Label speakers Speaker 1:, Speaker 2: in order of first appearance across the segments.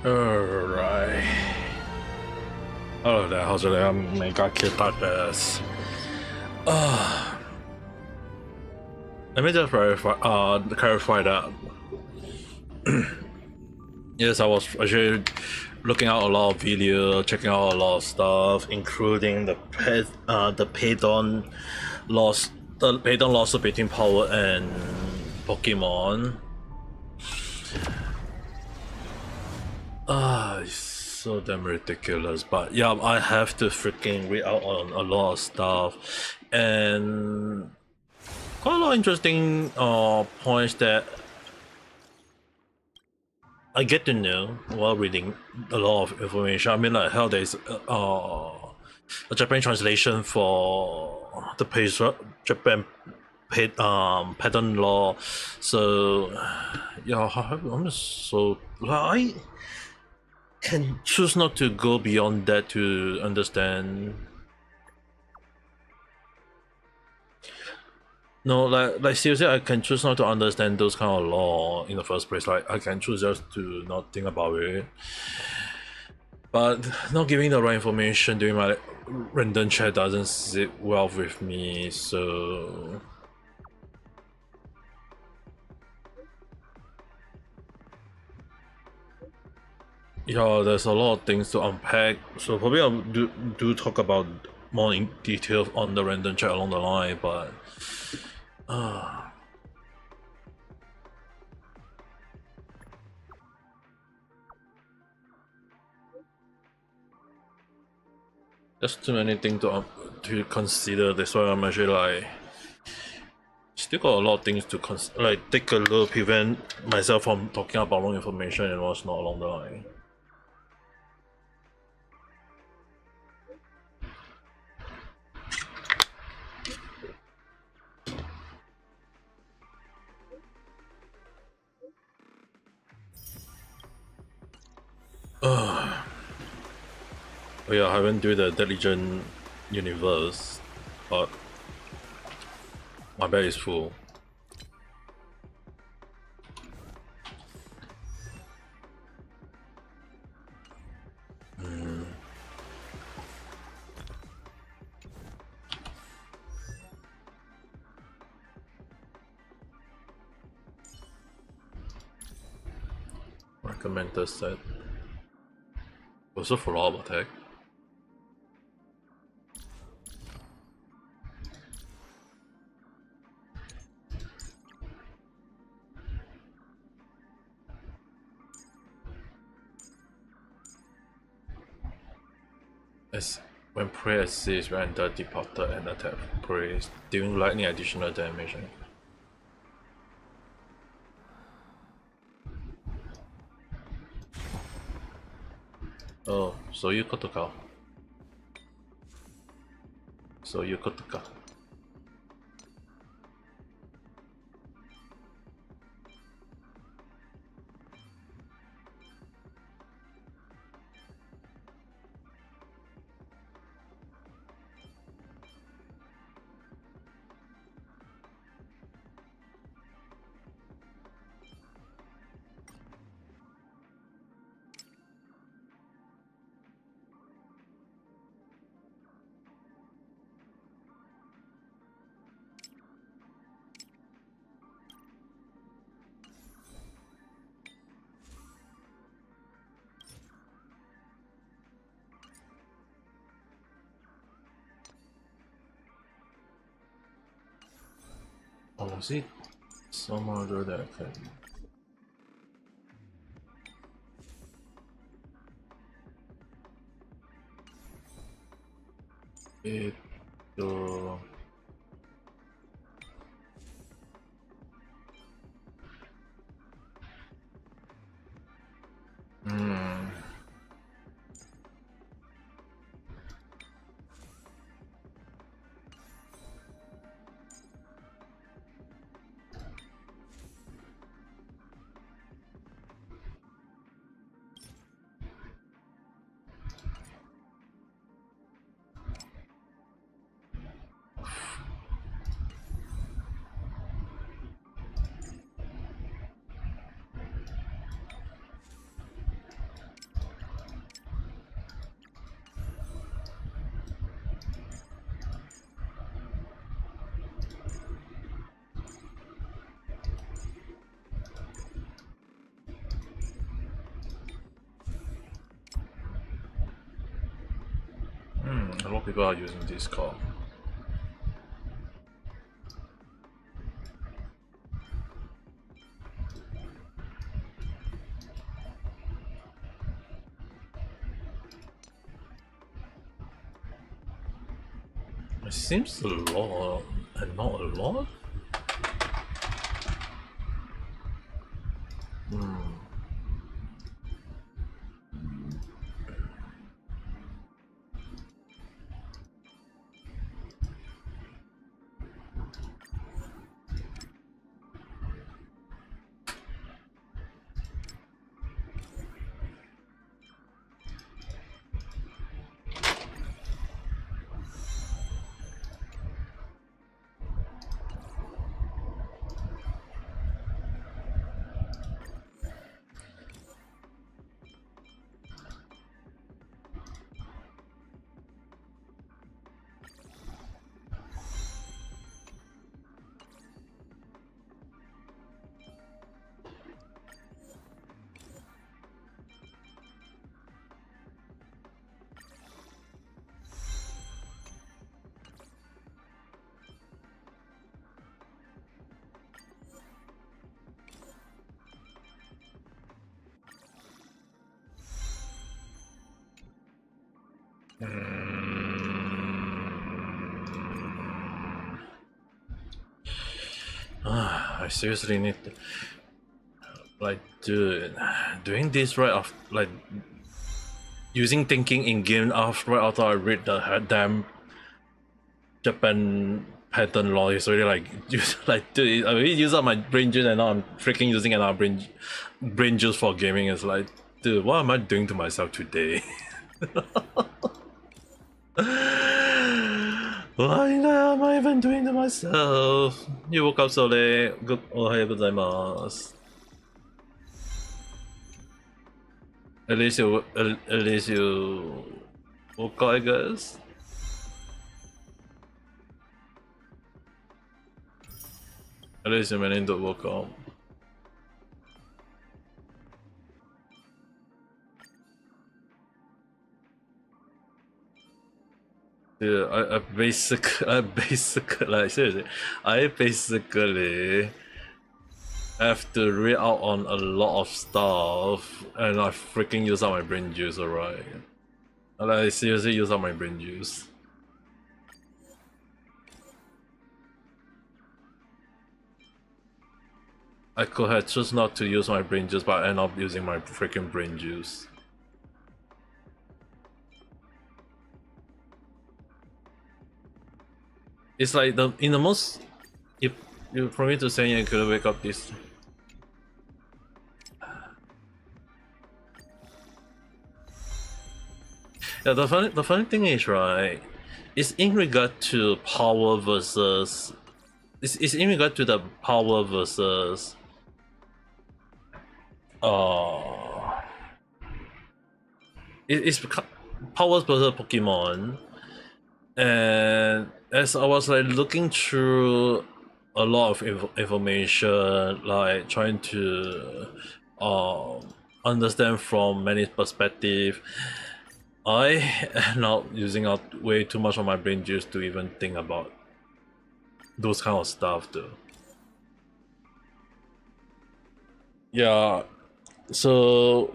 Speaker 1: Alright. Hello there, how's it going? Ame Gakita this. Let me just clarify that. Yes, I was actually looking out a lot of video, checking out a lot of stuff, including the Paydon lawsuit between Palworld and Pokemon. It's so damn ridiculous, but yeah, I have to freaking read out on a lot of stuff, and quite a lot of interesting points that I get to know while reading a lot of information. I mean, like how there's a Japanese translation for the Japan patent law. So yeah, I'm just so I can choose not to go beyond that to understand. No, like seriously, I can choose not to understand those kind of law in the first place. Like I can choose just to not think about it. But not giving the right information during my random chat doesn't sit well with me. So yeah, there's a lot of things to unpack. So probably I'll do talk about more in detail on the random chat along the line, but. There's too many things to consider. That's why I'm actually like still got a lot of things to like take a look, prevent myself from talking about wrong information and what's not along the line. Oh yeah, I haven't do the Diligent universe, but my bag is full. Recommended set. Also follow-up attack. As when prey assists, when enter departed and attack prey, dealing lightning additional damage. Oh, so you got to go. So you got to go. Oh, is it some other that I can? of people are using Discord. It seems a lot and not a lot. I seriously need to, like, dude, doing this right off, like, using thinking in game right after I read the damn Japan pattern law is really like, dude, I already use up my brain juice and now I'm freaking using another brain juice for gaming. It's like, dude, what am I doing to myself today? What am I even doing to myself? You woke up so late. Good. Ohayou gozaimasu. At least you woke up, I guess. At least you managed to woke up. Dude, I basically, like, seriously, I basically have to read out on a lot of stuff, and I freaking use up my brain juice, alright? I seriously use up my brain juice. I could have choose not to use my brain juice, but I end up using my freaking brain juice. It's like in the most, if you for me to say you could wake up this. Yeah, the funny thing is, right, it's in regard to power versus, it's in regard to the power versus it's powers versus Pokemon. And as I was like looking through a lot of information, like trying to understand from many perspectives, I am not using out way too much of my brain juice to even think about those kind of stuff though. Yeah, so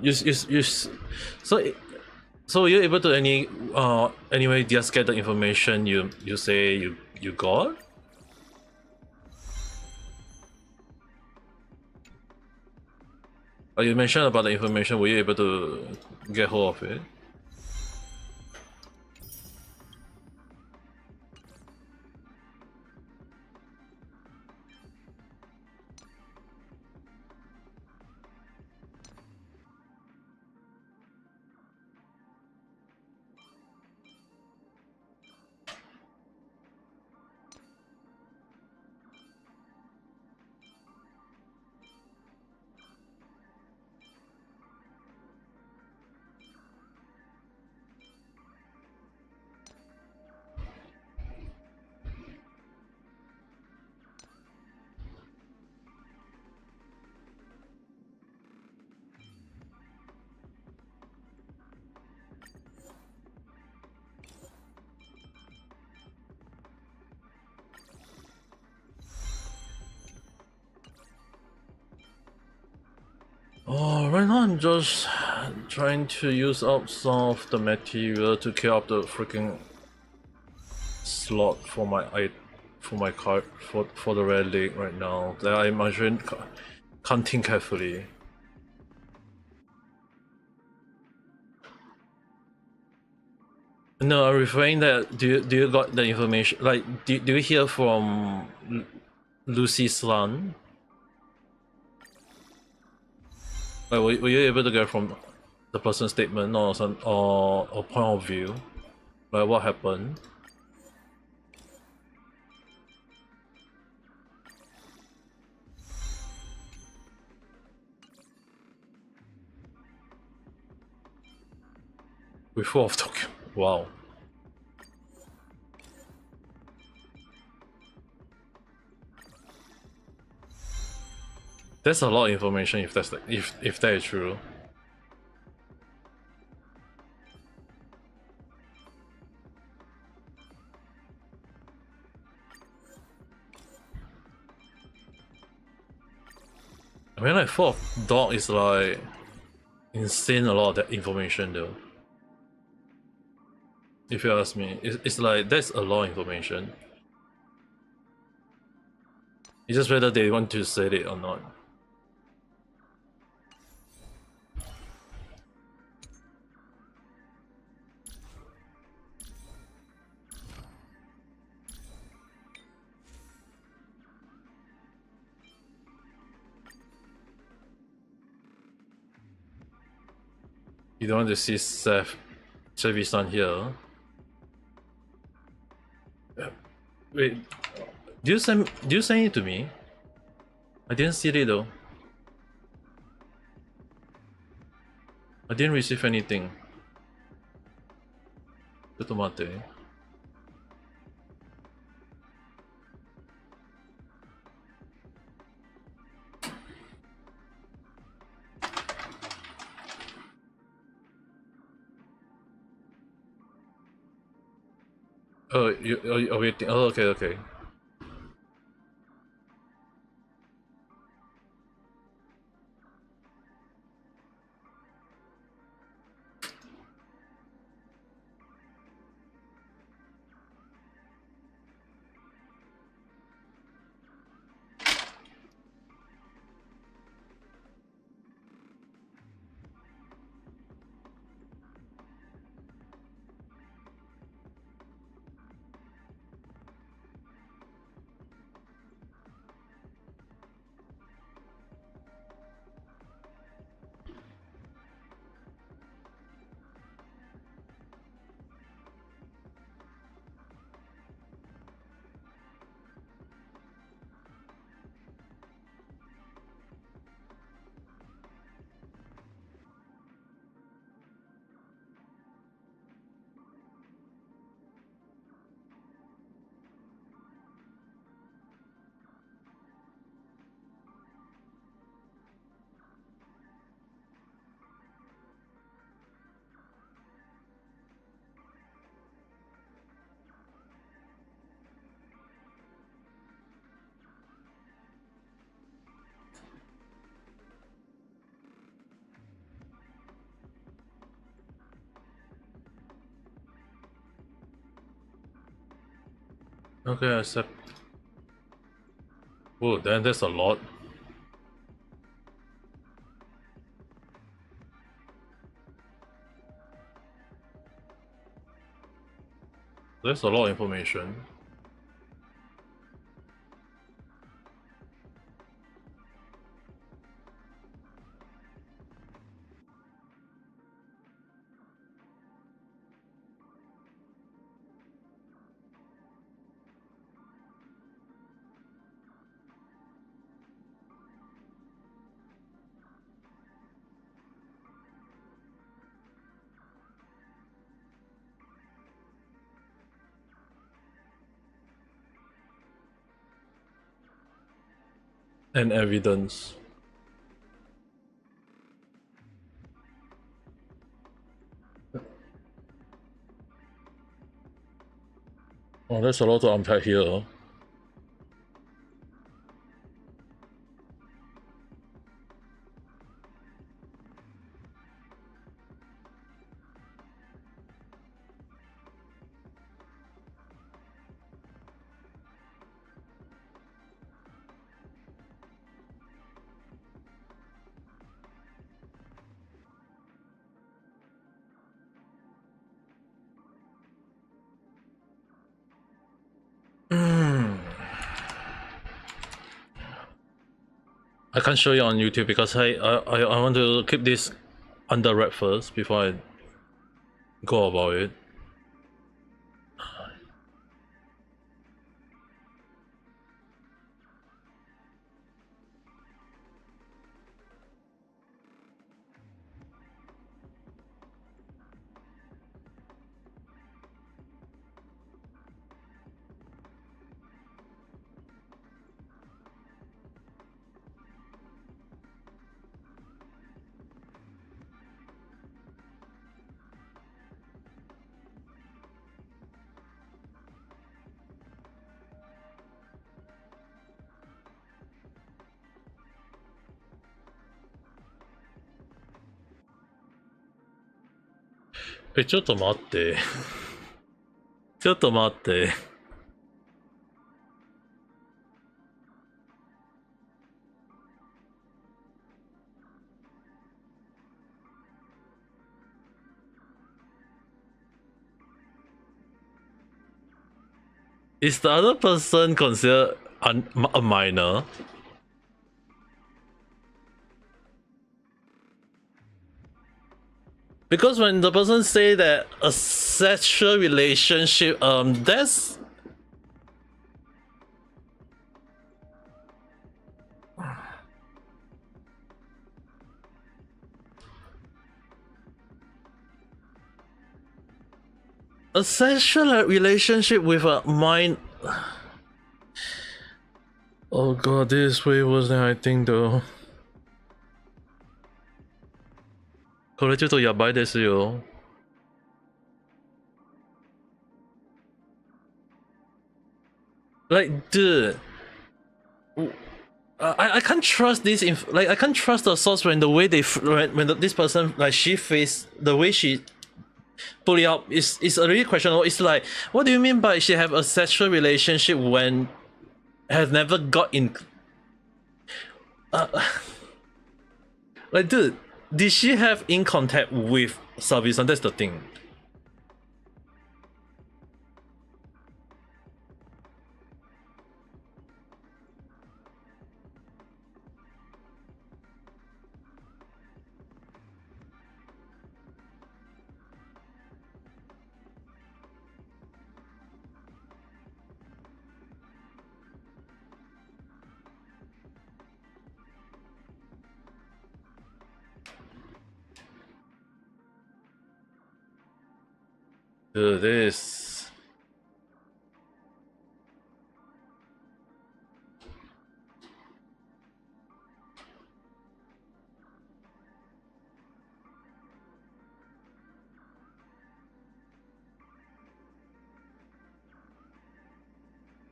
Speaker 1: so you're able to anyway just get the information you say you got? You mentioned about the information, were you able to get hold of it? Oh, right now I'm just trying to use up some of the material to clear up the freaking slot for my card for the relic right now. That I'm actually counting carefully. No, I'm referring that do you got the information, like do you hear from Lucy Slan? Like, were you able to get from the person's statement or some or point of view, like what happened? Before of Tokyo. Wow. That's a lot of information if that's if that is true. I mean, like, fourth dog is like insane a lot of that information though. If you ask me, it's like that's a lot of information. It's just whether they want to say it or not. You don't want to see Sevi-san here. Wait, do you send it to me? I didn't see it though. I didn't receive anything. ちょっと待って。Oh, you're waiting. Oh, okay, okay. Okay, accept. Oh, then that's a lot. That's a lot of information. And evidence. Oh, there's a lot to unpack here. I can't show you on YouTube because I want to keep this under wrap first before I go about it.ちょっと待って。ちょっと待って。Is the other person considered a minor? Because when the person say that a sexual relationship, that's a sexual relationship with a mind. Oh god, this is way worse than I think though. これちょっとやばいですよ。Like, dude, I can't trust this. I can't trust the source when the way this person like she face the way she pull it up is already questionable. It's like, what do you mean by she have a sexual relationship when has never got in? Like, dude, did she have in contact with Savisan? That's the thing. Dude, this.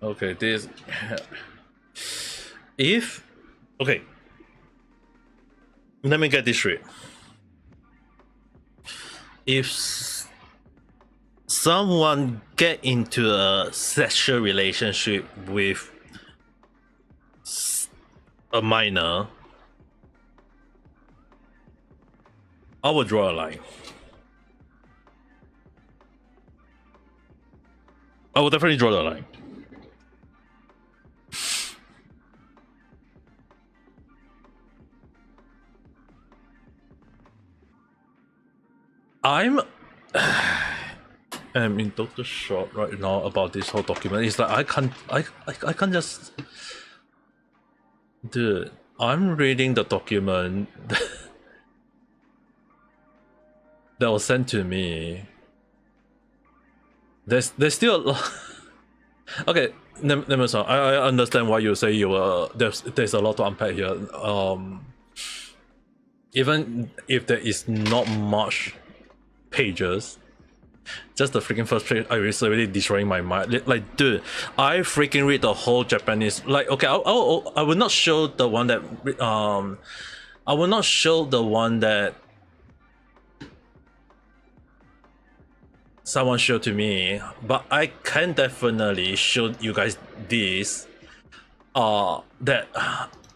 Speaker 1: Okay, this. If. Okay. Let me get this straight. If someone get into a sexual relationship with a minor, I would draw a line. I would definitely draw the line. I'm in total shock right now about this whole document. It's like I can't just. Dude, I'm reading the document that was sent to me. There's still a lot. Okay, Nemurenai, I understand why you say you were there's a lot to unpack here. Even if there is not much pages, just the freaking first page, I was already destroying my mind. Like, dude, I freaking read the whole Japanese. Like, okay, I will not show the one that I will not show the one that someone showed to me, but I can definitely show you guys this. That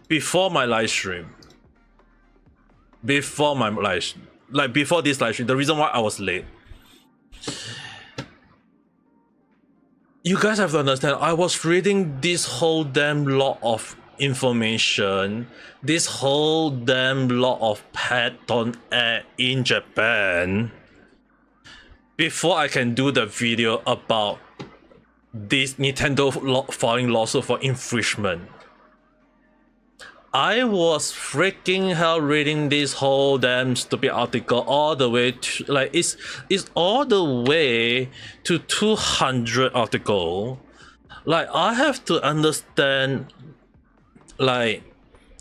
Speaker 1: before my live stream, before this live stream, the reason why I was late. You guys have to understand, I was reading this whole damn lot of information, this whole damn lot of patent in Japan, before I can do the video about this Nintendo filing lawsuit for infringement, I was freaking hell reading this whole damn stupid article all the way to, like, it's all the way to 200 article. Like, I have to understand, like,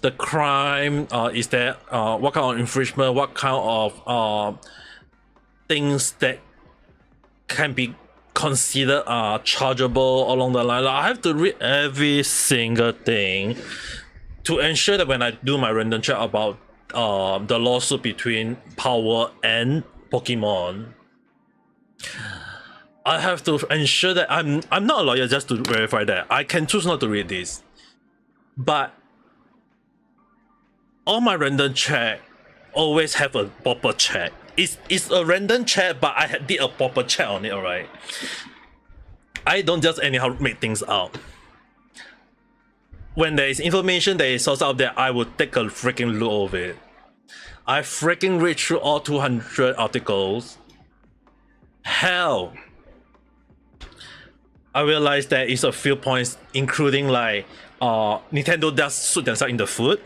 Speaker 1: the crime, is there, what kind of infringement, what kind of things that can be considered chargeable along the line. Like, I have to read every single thing to ensure that when I do my random check about the lawsuit between Palworld and Pokemon, I have to ensure that I'm not a lawyer just to verify that. I can choose not to read this, but all my random check always have a proper check. It's a random check, but I did a proper check on it. Alright, I don't just anyhow make things out. When there is information that is sourced out there, I will take a freaking look of it. I freaking read through all 200 articles. Hell, I realized there is a few points, including like Nintendo does shoot themselves in the foot.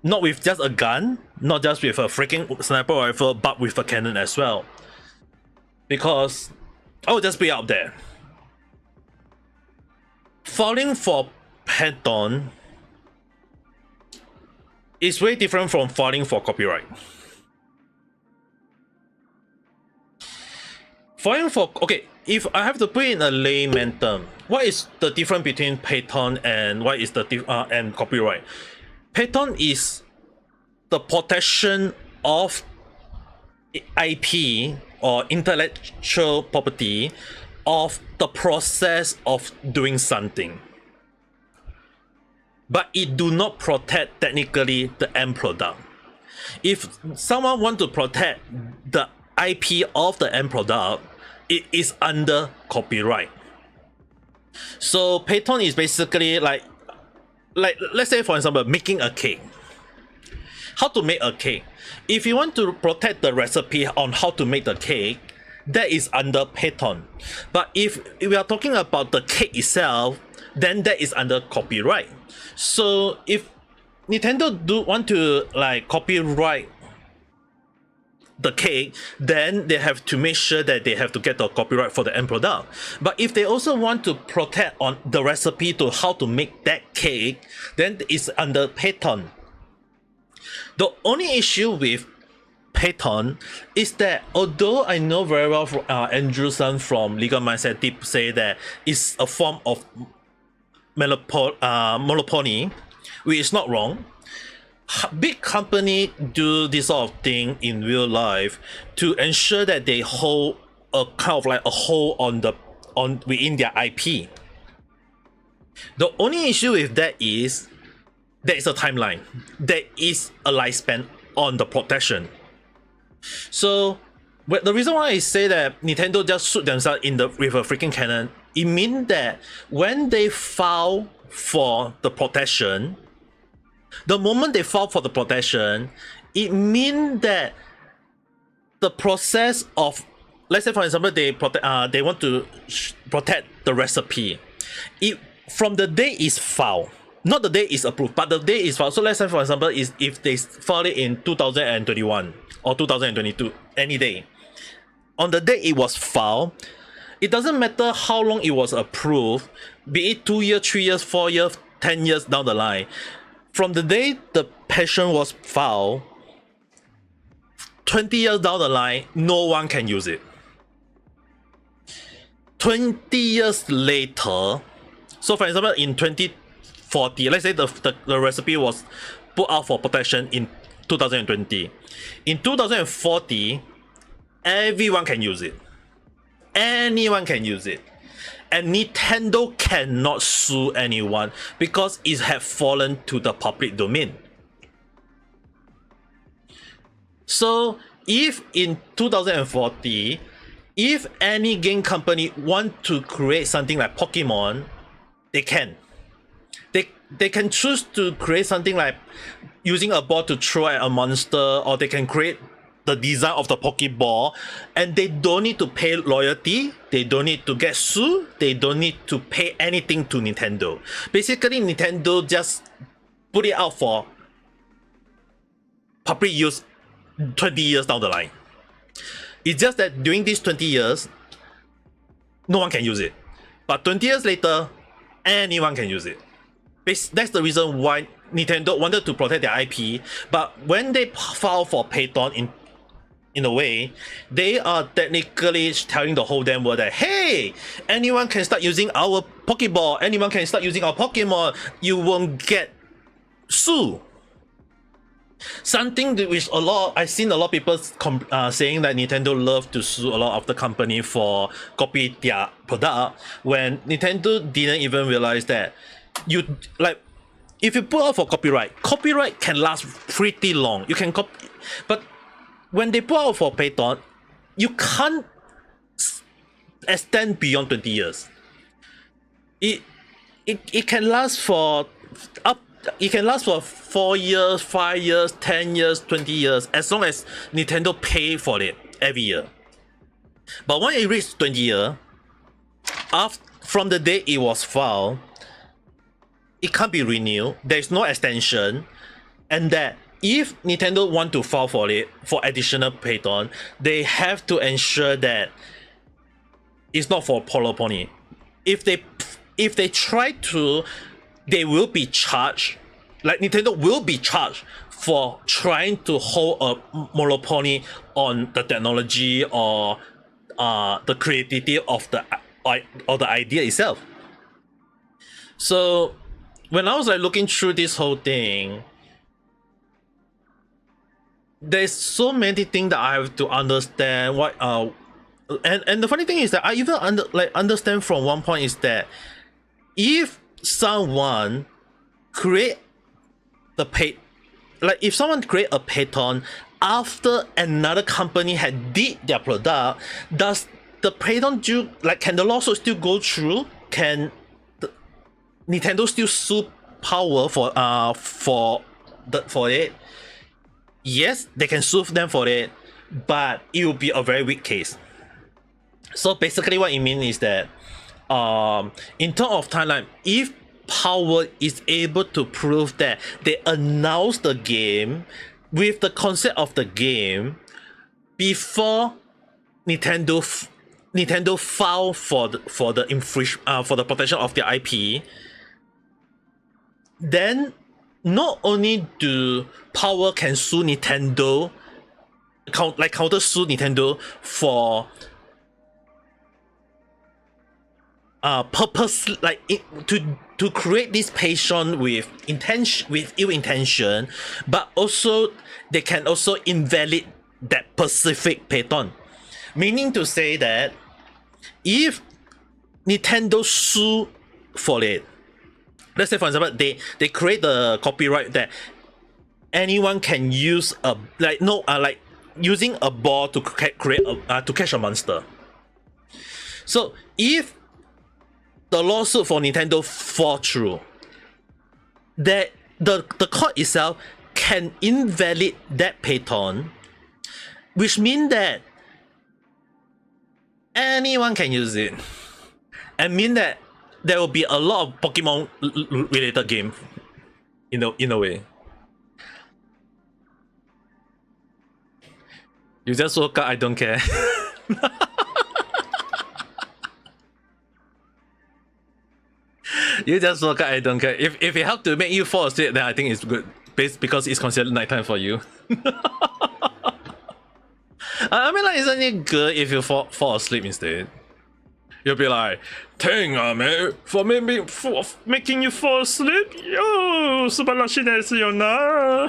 Speaker 1: Not with just a gun, not just with a freaking sniper rifle, but with a cannon as well. Because I will just be out there. Filing for patent is way different from filing for copyright. Filing for, okay, if I have to put in a layman term, what is the difference between patent and what is the and copyright? Patent is the protection of IP or intellectual property of the process of doing something, but it do not protect technically the end product. If someone want to protect the IP of the end product, it is under copyright. So patent is basically like let's say, for example, making a cake. How to make a cake? If you want to protect the recipe on how to make the cake, that is under patent. But if we are talking about the cake itself, then that is under copyright. So if Nintendo do want to like copyright the cake, then they have to make sure that they have to get the copyright for the end product. But if they also want to protect on the recipe to how to make that cake, then it's under patent. The only issue with patent is that although I know very well Andrewson from Legal Mindset did say that it's a form of monopoly, which is not wrong. Big company do this sort of thing in real life to ensure that they hold a kind of like a hold on within their IP. The only issue with that is there is a timeline, there is a lifespan on the protection. So the reason why I say that Nintendo just shoot themselves in the with a freaking cannon, it means that when they file for the protection, the moment they file for the protection, it means that the process of, let's say for example, they want to protect the recipe. From the day is filed, not the day is approved, but the day is filed. So let's say for example, is if they file it in 2021 or 2022, any day, on the day it was filed, it doesn't matter how long it was approved, be it 2 years, 3 years, 4 years, 10 years down the line. From the day the patent was filed, 20 years down the line, no one can use it. 20 years later, so for example, in 2040, let's say the recipe was put out for protection in 2020. In 2040, everyone can use it. Anyone can use it. And Nintendo cannot sue anyone because it has fallen to the public domain. So if in 2040, if any game company want to create something like Pokemon, they can. they can choose to create something like using a ball to throw at a monster, or they can create the design of the Pokeball, and they don't need to pay loyalty, they don't need to get sued, they don't need to pay anything to Nintendo. Basically, Nintendo just put it out for public use 20 years down the line. It's just that during these 20 years, no one can use it. But 20 years later, anyone can use it. That's the reason why Nintendo wanted to protect their IP. But when they file for patent in a way, they are technically telling the whole damn world that, hey, anyone can start using our Pokeball, anyone can start using our Pokemon, you won't get sued. Something which I've seen a lot of people saying that Nintendo love to sue a lot of the company for copy their product, when Nintendo didn't even realize that if you put out for copyright can last pretty long. You can copy, but when they put out for patent, you can't extend beyond 20 years. It can last for it can last for 4 years, 5 years, 10 years, 20 years, as long as Nintendo pay for it every year. But when it reaches 20 years, from the day it was filed, it can't be renewed, there's no extension, and that if Nintendo want to file for it for additional patent, they have to ensure that it's not for Polar Pony. If they try to, they will be charged, like Nintendo will be charged for trying to hold a monopoly on the technology or the creativity of the idea itself. So when I was like looking through this whole thing, there's so many things that I have to understand. What and the funny thing is that I even understand from one point is that if someone create if someone create a patent after another company had did their product, does the patent can the lawsuit still go through? Can Nintendo still sue Power for it? Yes, they can sue them for it, but it will be a very weak case. So basically what it means is that in terms of timeline, if Power is able to prove that they announced the game with the concept of the game before Nintendo filed for the protection of their IP, then not only do Power can sue Nintendo, counter sue Nintendo for purpose, to create this patient with ill intention, but also they can also invalid that specific patent. Meaning to say that if Nintendo sue for it, let's say for example they create the copyright that anyone can use using a ball to to catch a monster. So if the lawsuit for Nintendo fall through, that the court itself can invalid that patent, which means that anyone can use it, and mean that there will be a lot of Pokemon related game in a way. You just woke up, I don't care. You just woke up, I don't care. If it helped to make you fall asleep, then I think it's good. Because it's considered nighttime for you. I mean, isn't it good if you fall asleep instead? You'll be like, "Thank Ame for making you fall asleep. Yo, subarashi desu yo na."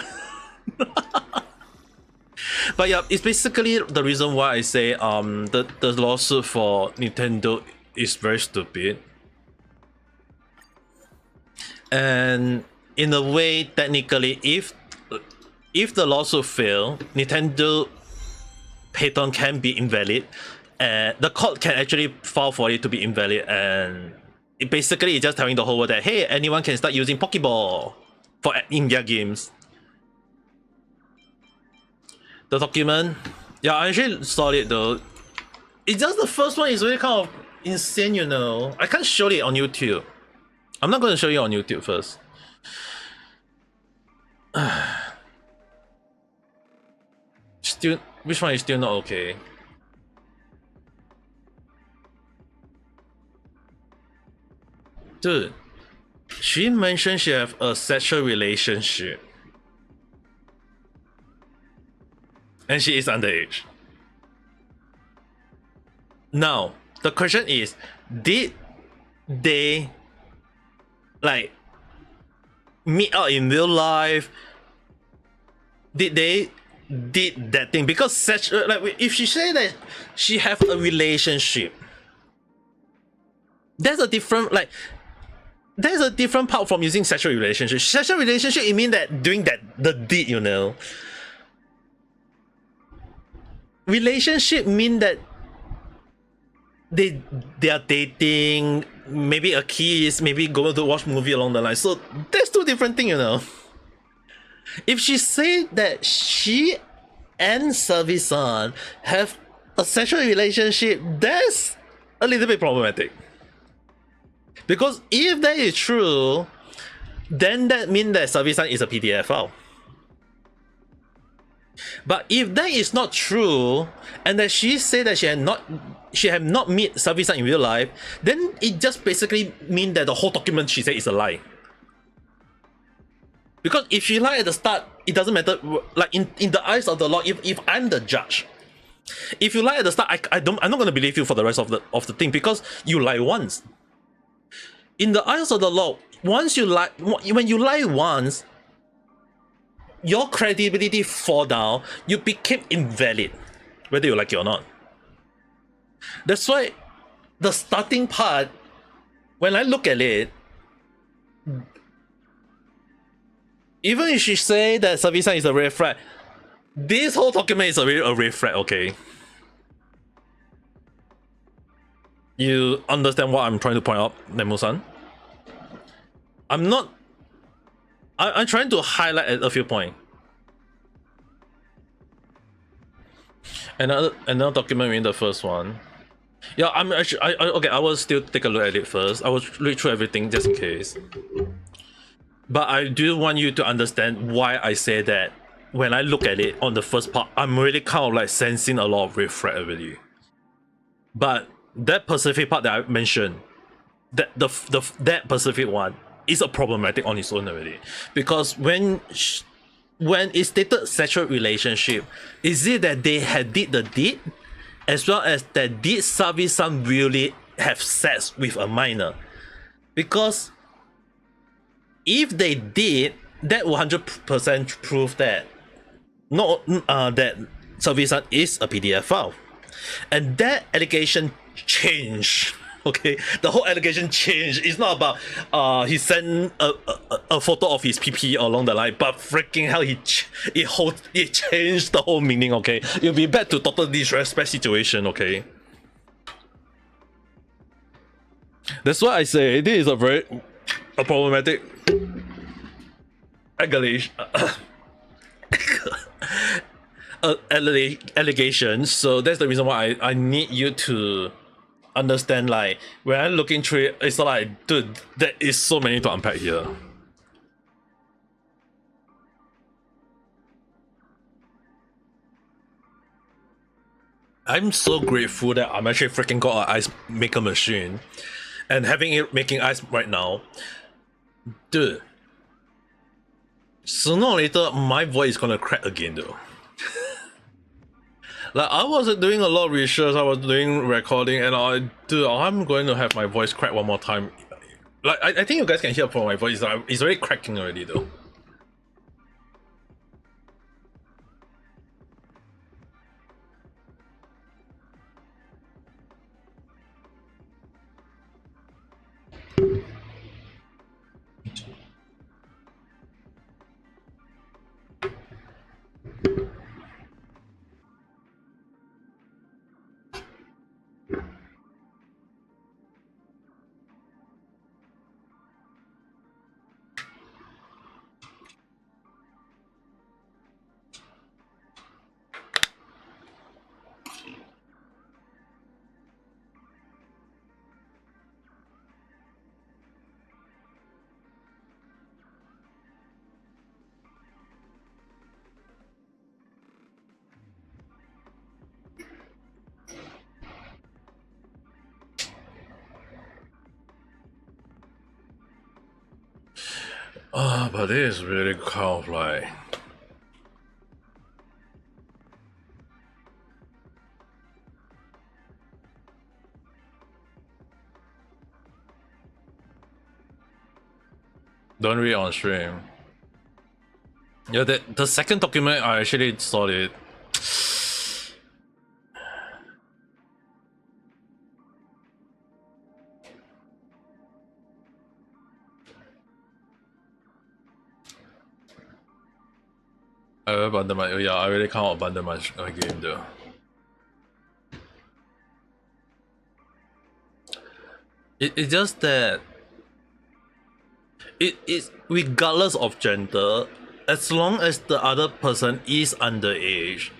Speaker 1: But yeah, it's basically the reason why I say the lawsuit for Nintendo is very stupid. And in a way, technically, if the lawsuit fail, Nintendo patent can be invalid, and the court can actually file for it to be invalid, and it basically is just telling the whole world that, hey, anyone can start using Pokeball for in their games. The document, yeah, I actually saw it though. It's just the first one is really kind of insane, you know. I can't show it on YouTube. I'm not going to show you on YouTube first. Still, which one is still not okay? Dude, she mentioned she have a sexual relationship. And she is underage. Now, the question is, did they like meet out in real life? Did they did that thing? Because such like if she say that she have a relationship, there's a different like there's a different part from using sexual relationship. Sexual relationship, it means that doing that the deed, you know. Relationship mean that they are dating, maybe a kiss, maybe going to watch movie along the line. So that's two different things, you know. If she said that she and Service-san have a sexual relationship, that's a little bit problematic. Because if that is true, then that means that Service-san is a PDFL. But if that is not true, and that she said that she had not met Service-san in real life, then it just basically means that the whole document she said is a lie. Because if she lied at the start, it doesn't matter. Like in the eyes of the law, if I'm the judge, if you lie at the start, I'm not gonna believe you for the rest of the thing because you lie once. In the eyes of the law, once you lie, when you lie once, your credibility fall down. You became invalid, whether you like it or not. That's why the starting part, when I look at it, even if she say that Service-san is a red flag, this whole document is a red flag, okay? You understand what I'm trying to point out, Nemu-san? I'm trying to highlight a few points. Another document in the first one. Yeah, I'm actually okay. I will still take a look at it first. I will read through everything just in case. But I do want you to understand why I say that when I look at it on the first part, I'm really kind of like sensing a lot of red flag already. But that Pacific part that I mentioned, that that Pacific one is a problematic on its own already. Because when it's stated sexual relationship, is it that they had did the deed, as well as that did Service-san really have sex with a minor? Because if they did, that will 100% prove that that Service-san is a PDF file, and that allegation changed. Okay, the whole allegation changed. It's not about he sent a photo of his PP along the line, but freaking hell, it changed the whole meaning. Okay, it'll be back to total disrespect situation. Okay, that's why I say this is a problematic allegation. So that's the reason why I need you to understand, like, when I'm looking through it, it's like, dude, there is so many to unpack here. I'm so grateful that I'm actually freaking got an ice maker machine and having it making ice right now. Dude, sooner or later my voice is gonna crack again though. Like, I was doing a lot of research, I was doing recording, and I'm going to have my voice crack one more time. Like, I think you guys can hear from my voice, it's already cracking already though. But it is really kind of like. Don't read on stream. Yeah, the second document I actually saw it. I abandoned my I really can't abandon my game though. It's just that it is regardless of gender, as long as the other person is underage,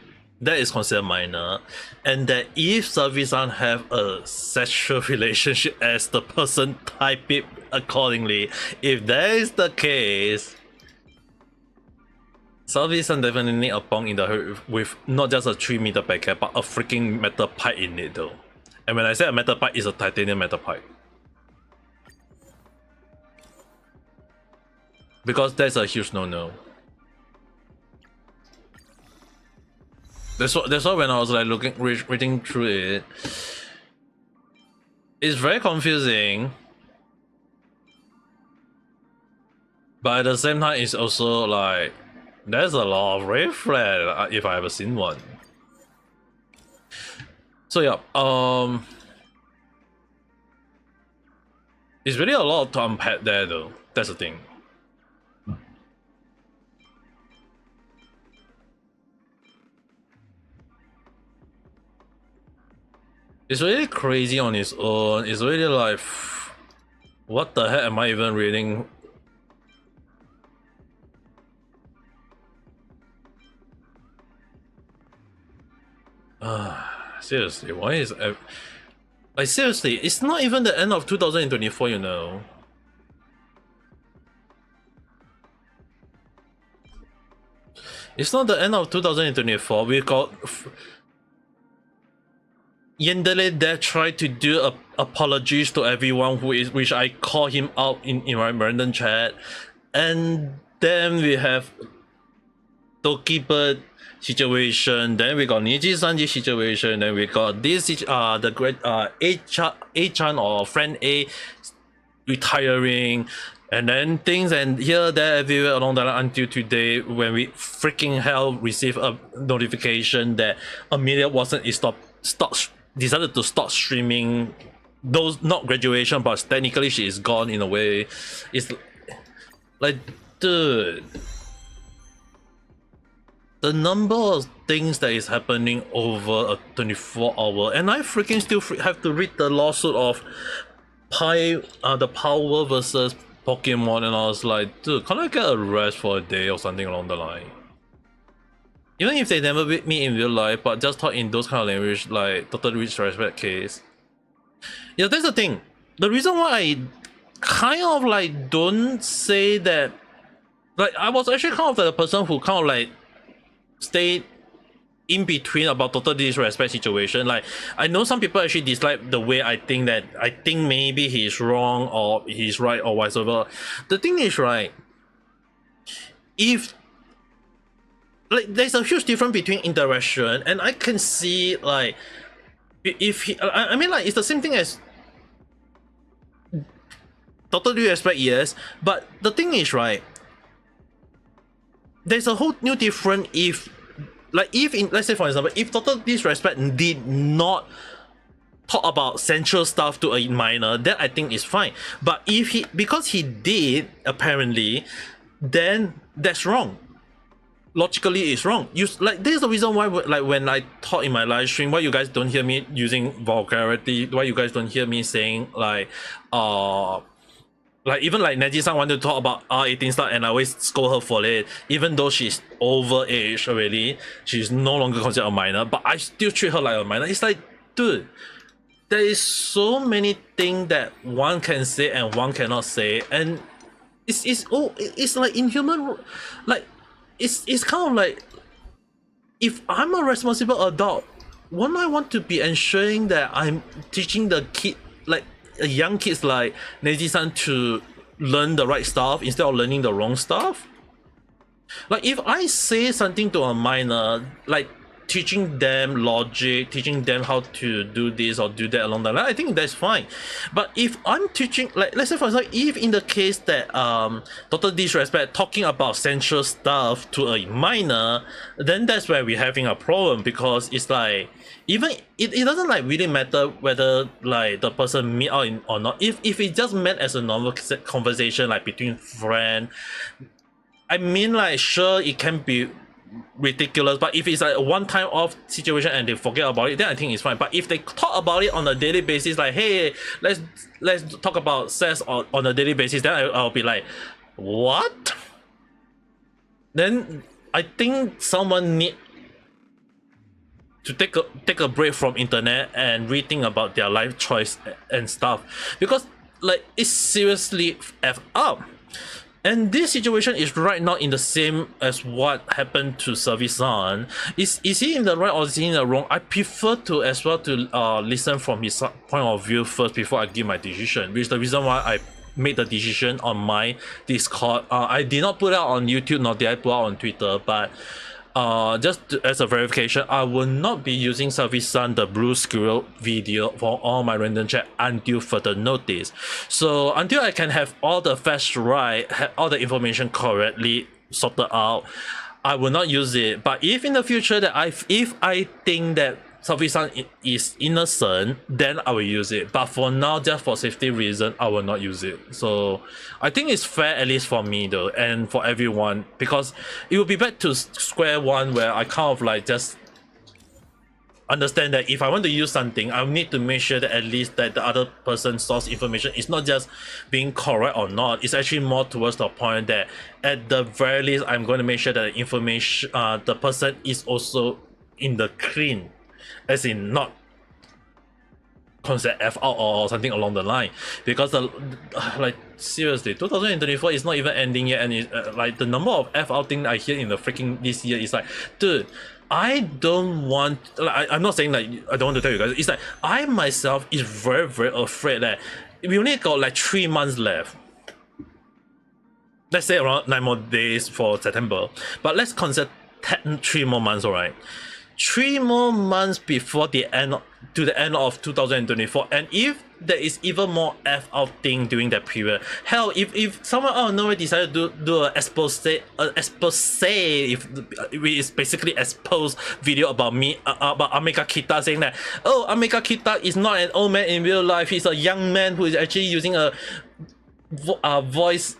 Speaker 1: that is considered minor, and that if Servisan have a sexual relationship as the person type it accordingly, if that is the case, Servisan definitely need a bong in the head with not just a 3-meter packet, but a freaking metal pipe in it though. And when I say a metal pipe, it's a titanium metal pipe. Because that's a huge no-no. That's why when I was like reading through it, it's very confusing. But at the same time, it's also like there's a lot of red flag if I ever seen one. So yeah, it's really a lot to unpack there though. That's the thing. It's really crazy on its own. It's really like, what the heck am I even reading? Seriously, why is like seriously? It's not even the end of 2024, you know. It's not the end of 2024. We got Yandere there tried to do apologies to everyone which I call him out in my random chat, and then we have Tokibird situation, then we got Niji Sanji situation, then we got this the great A-chan or friend A retiring, and then things and here there everywhere along the line until today when we freaking hell received a notification that Amelia wasn't decided to stop streaming those, not graduation, but technically she is gone in a way. It's like, dude, the number of things that is happening over a 24-hour, and I freaking still have to read the lawsuit of the Palworld versus Pokemon, and I was like, dude, can I get a rest for a day or something along the line? Even if they never meet me in real life, but just talk in those kind of language, like total disrespect case. Yeah, that's the thing. The reason why I kind of like don't say that, like I was actually kind of the person who kind of like stayed in between about total disrespect situation. Like I know some people actually dislike the way I think maybe he's wrong or he's right or whatever. The thing is, right, if like there's a huge difference between interaction, and I can see like if he, I mean like it's the same thing as total disrespect, yes, but the thing is, right, there's a whole new different if like if in, let's say for example, if total disrespect did not talk about central stuff to a minor, then I think it's fine. But if he, because he did apparently, then that's wrong. Logically it's wrong. You like there's the reason why like when I talk in my live stream, why you guys don't hear me using vulgarity, why you guys don't hear me saying like even like Neji-san wanted to talk about R18 stuff and I always scold her for it, even though she's overage already, she's no longer considered a minor, but I still treat her like a minor. It's like, dude, there is so many things that one can say and one cannot say, and it's like inhuman. Like it's kind of like, if I'm a responsible adult, wouldn't I want to be ensuring that I'm teaching the kid, like young kids like Neji-san, to learn the right stuff instead of learning the wrong stuff. Like if I say something to a minor, like teaching them logic, teaching them how to do this or do that along the line, I think that's fine. But if I'm teaching, like let's say for example, if in the case that total disrespect talking about central stuff to a minor, then that's where we're having a problem, because it's like even it doesn't like really matter whether like the person meet out in, or not. If it just meant as a normal conversation like between friends, I mean, like sure it can be ridiculous, but if it's like a one-time off situation and they forget about it, then I think it's fine. But if they talk about it on a daily basis, like hey, let's talk about sex on a daily basis, then I'll be like, what? Then I think someone need to take a break from internet and rethink about their life choice and stuff, because like it's seriously f up. And this situation is right now in the same as what happened to Servisan. Is he in the right or is he in the wrong? I prefer to as well to listen from his point of view first before I give my decision, which is the reason why I made the decision on my Discord. I did not put it out on YouTube, nor did I put it out on Twitter, but as a verification, I will not be using Servisan the Blue Squirrel video for all my random chat until further notice. So until I can have all the facts right, have all the information correctly sorted out, I will not use it. But if in the future that if I think that Servisan is innocent, then I will use it. But for now, just for safety reason, I will not use it. So I think it's fair, at least for me though, and for everyone, because it will be back to square one where I kind of like just understand that if I want to use something, I need to make sure that at least that the other person's source information is not just being correct or not. It's actually more towards the point that at the very least, I'm going to make sure that the information, the person is also in the clean, as in not concept F out or something along the line, because the like seriously 2024 is not even ending yet, and it, like the number of F out thing I hear in the freaking this year is like, dude, I don't want, like, I'm not saying like I don't want to tell you guys, it's like I myself is very afraid that we only got like 3 months left. Let's say around 9 more days for September, but let's consider 3 more months, alright? 3 more months before the end of 2024, and if there is even more F out thing during that period, hell, if someone out of nowhere decided to do an expose, if it's basically expose video about me, about Ame Gakita, saying that, oh, Ame Gakita is not an old man in real life, he's a young man who is actually using a voice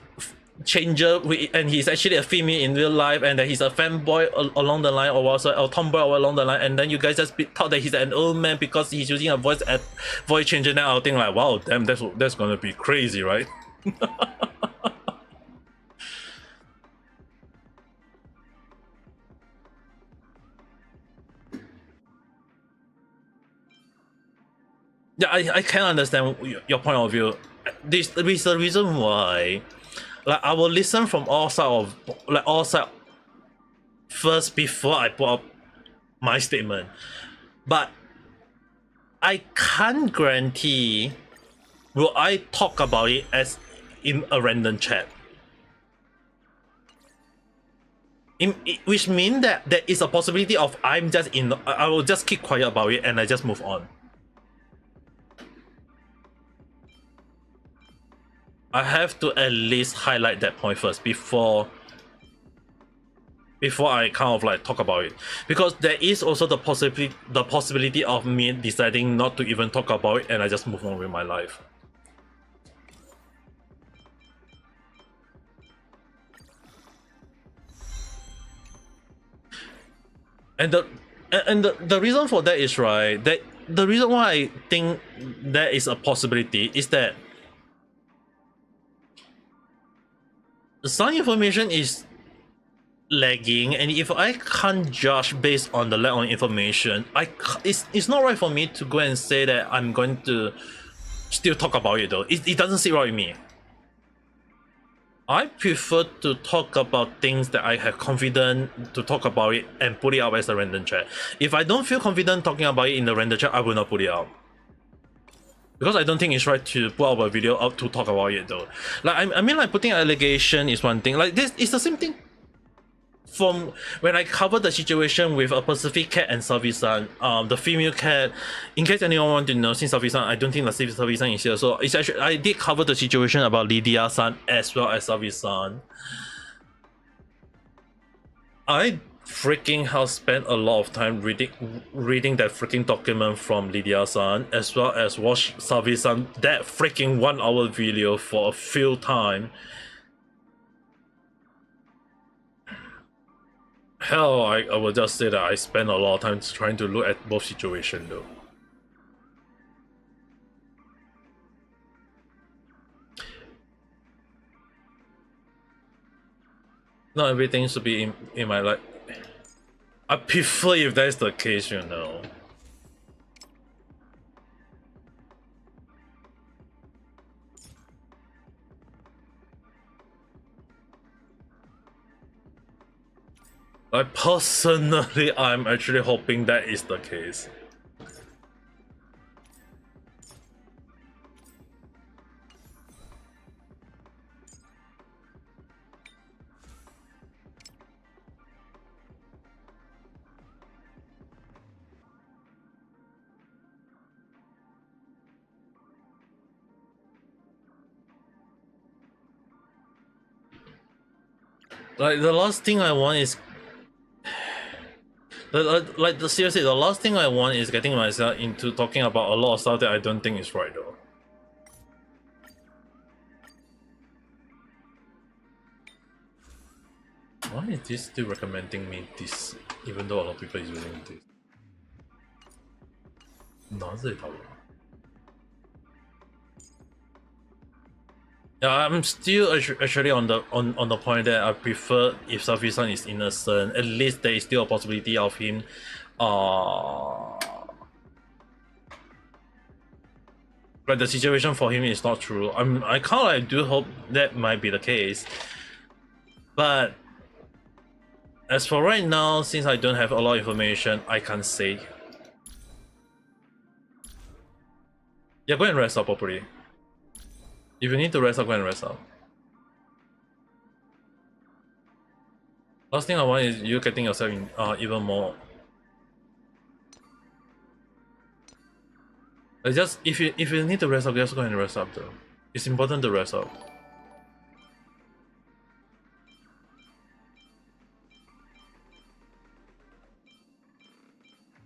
Speaker 1: changer, and he's actually a female in real life, and that he's a fanboy along the line, or also a tomboy along the line, and then you guys just thought that he's an old man because he's using a voice changer. Now I'll think like, wow, damn, that's gonna be crazy, right? Yeah, I can understand your point of view. This is the reason why, like, I will listen from all sides first before I put up my statement. But I can't guarantee will I talk about it as in a random chat. Which means that there is a possibility of I will just keep quiet about it and I just move on. I have to at least highlight that point first before I kind of like talk about it, because there is also the possibility of me deciding not to even talk about it and I just move on with my life. And the reason for that is, right, that the reason why I think there is a possibility is that some information is lagging, and if I can't judge based on the lack of information, it's not right for me to go and say that I'm going to still talk about it though. It doesn't sit right with me. I prefer to talk about things that I have confidence to talk about it and put it out as a random chat. If I don't feel confident talking about it in the random chat, I will not put it out. Because I don't think it's right to put up a video up to talk about it though. Like I mean, like putting an allegation is one thing. Like this is the same thing from when I covered the situation with a Pacific cat and Savi-san, the female cat. In case anyone want to know, since Savi-san, I don't think the Savi-san is here. So it's actually I did cover the situation about Lydia-san as well as Savi-san. I freaking hell spent a lot of time reading that freaking document from Lydia-san, as well as watch Savi-san that freaking 1 hour video for a few time. Hell, I will just say that I spent a lot of time trying to look at both situations though. Not everything should be in my life. I prefer if that's the case, you know. Like personally, I'm actually hoping that is the case. Like the last thing I want is seriously, the last thing I want is getting myself into talking about a lot of stuff that I don't think is right though. Why is this still recommending me this, even though a lot of people is using this? なぜだろう? Yeah, I'm still actually on the point that I prefer if Safi-san is innocent. At least there is still a possibility of him, like the situation for him is not true. I kind of like do hope that might be the case, but as for right now, since I don't have a lot of information, I can't say. Yeah, go and rest up properly. If you need to rest up, go and rest up. Last thing I want is you getting yourself in even more. Just if you need to rest up, just go and rest up though. It's important to rest up.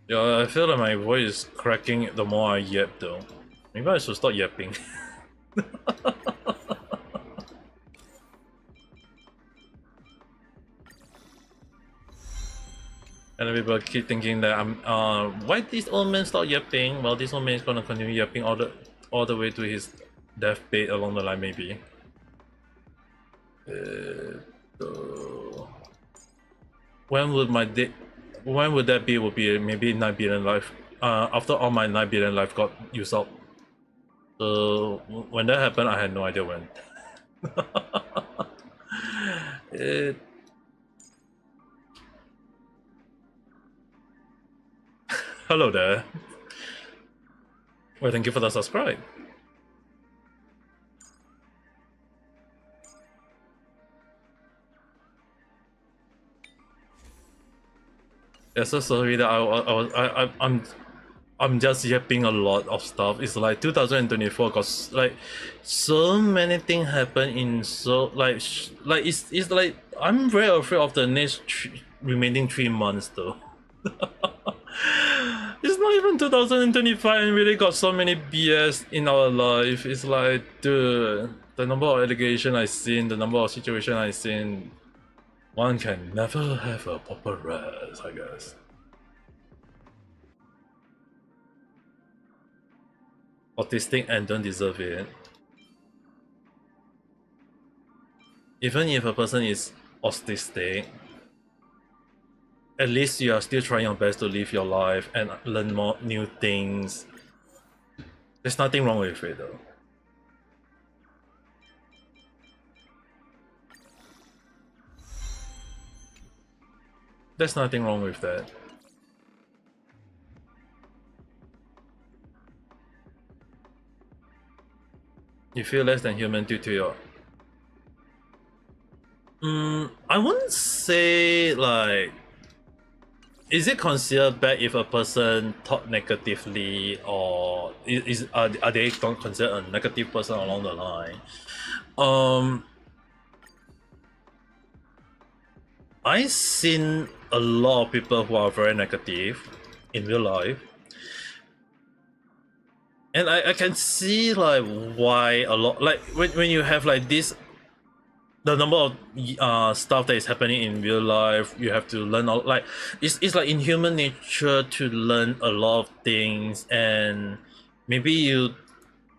Speaker 1: Yeah, I feel like my voice is cracking the more I yap though. Maybe I should stop yapping. And people keep thinking that why this old man stop yapping? Well, this old man is gonna continue yapping all the way to his deathbed along the line, maybe. When would my when would that be? Would be maybe 9 billion life. After all my 9 billion life got used up. So when that happened, I had no idea when. Hello there. Well, thank you for the subscribe. Yeah, so sorry that I'm just yapping a lot of stuff. It's like 2024 cause like so many things happen in so like it's like I'm very afraid of the next remaining 3 months though. It's not even 2025 and really got so many BS in our life. It's like, dude, the number of allegations I've seen, the number of situations I've seen, one can never have a proper rest, I guess. Autistic and don't deserve it. Even if a person is autistic, at least you are still trying your best to live your life and learn more new things. There's nothing wrong with it though. There's nothing wrong with that. 。You feel less than human due to your... I wouldn't say like... Is it considered bad if a person thought negatively, or are they don't consider a negative person along the line? I've seen a lot of people who are very negative in real life, and I can see like why a lot, like when you have like this, the number of stuff that is happening in real life, you have to learn all, like it's like in human nature to learn a lot of things, and maybe you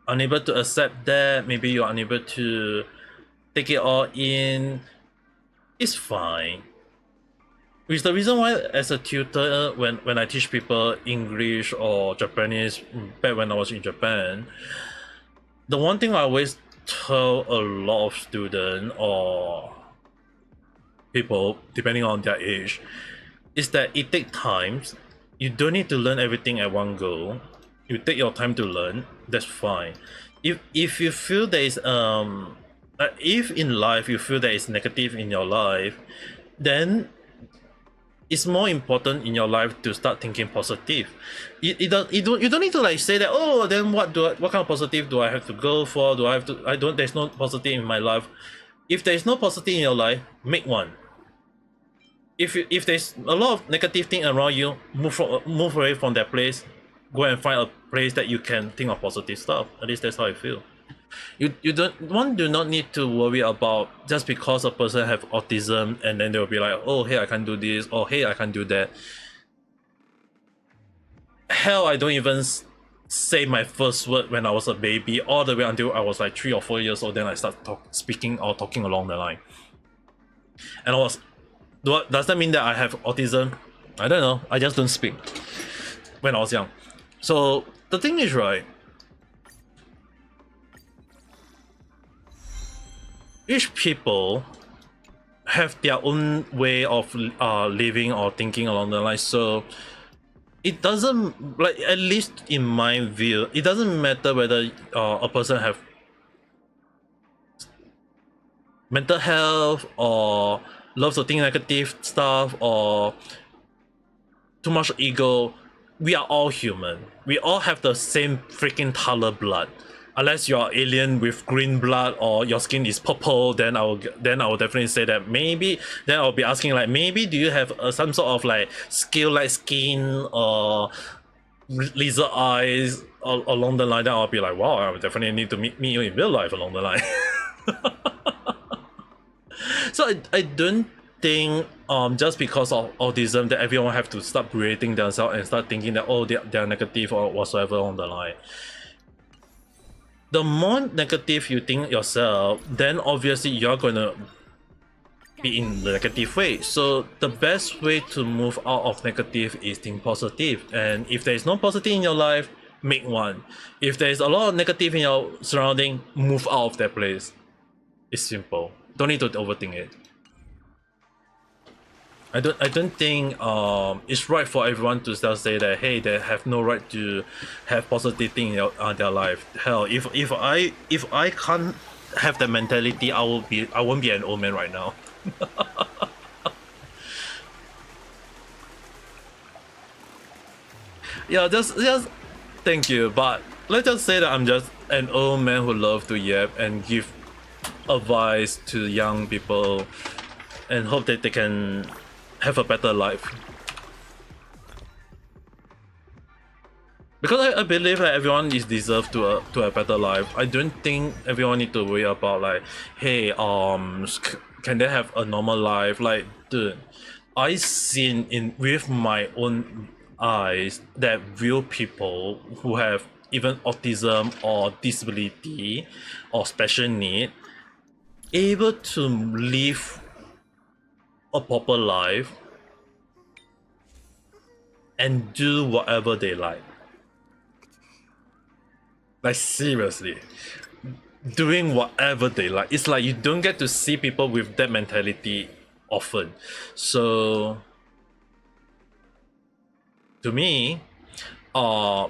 Speaker 1: unable to accept that, maybe you're unable to take it all in. It's fine. Which is the reason why, as a tutor, when I teach people English or Japanese back when I was in Japan, the one thing I always tell a lot of students or people, depending on their age, is that it takes time. You don't need to learn everything at one go. You take your time to learn. That's fine. If you feel there is if in life you feel there is negative in your life, then it's more important in your life to start thinking positive. You don't need to like say that, oh, then what kind of positive do I have to go for? Do I have to, I don't, there's no positive in my life. If there's no positive in your life, make one. If there's a lot of negative thing around you, move away from that place. Go and find a place that you can think of positive stuff. At least that's how I feel. You don't, one do not need to worry about just because a person have autism and then they'll be like, oh hey, I can't do this, or hey, I can't do that. Hell, I don't even say my first word when I was a baby all the way until I was like 3 or 4 years old. Then I start speaking or talking along the line. And I was, does that mean that I have autism? I don't know. I just don't speak when I was young. So the thing is, right, each people have their own way of living or thinking along the line. So it doesn't, like, at least in my view, it doesn't matter whether a person have mental health or loves to think negative stuff or too much ego. We are all human. We all have the same freaking color blood. Unless you're alien with green blood or your skin is purple, then I will definitely say that maybe. Then I'll be asking like, maybe do you have some sort of like scale like skin or lizard eyes along the line? Then I'll be like, wow, I would definitely need to meet you in real life along the line. So I don't think just because of autism that everyone have to start creating themselves and start thinking that, oh, they're negative or whatsoever on the line. The more negative you think yourself, then obviously you're gonna be in the negative way. So the best way to move out of negative is think positive. And if there is no positive in your life, make one. If there is a lot of negative in your surrounding, move out of that place. It's simple. Don't need to overthink it. I don't think it's right for everyone to just say that, hey, they have no right to have positive thing in their life. Hell, if I can't have that mentality, I won't be an old man right now. Yeah, just thank you, but let's just say that I'm just an old man who loves to yap and give advice to young people and hope that they can have a better life. Because I believe that everyone is deserved to a better life. I don't think everyone need to worry about like, hey, can they have a normal life? Like, dude, I seen in with my own eyes that real people who have even autism or disability or special need able to live a proper life and do whatever they like. Like, seriously, doing whatever they like. It's like you don't get to see people with that mentality often. So to me, I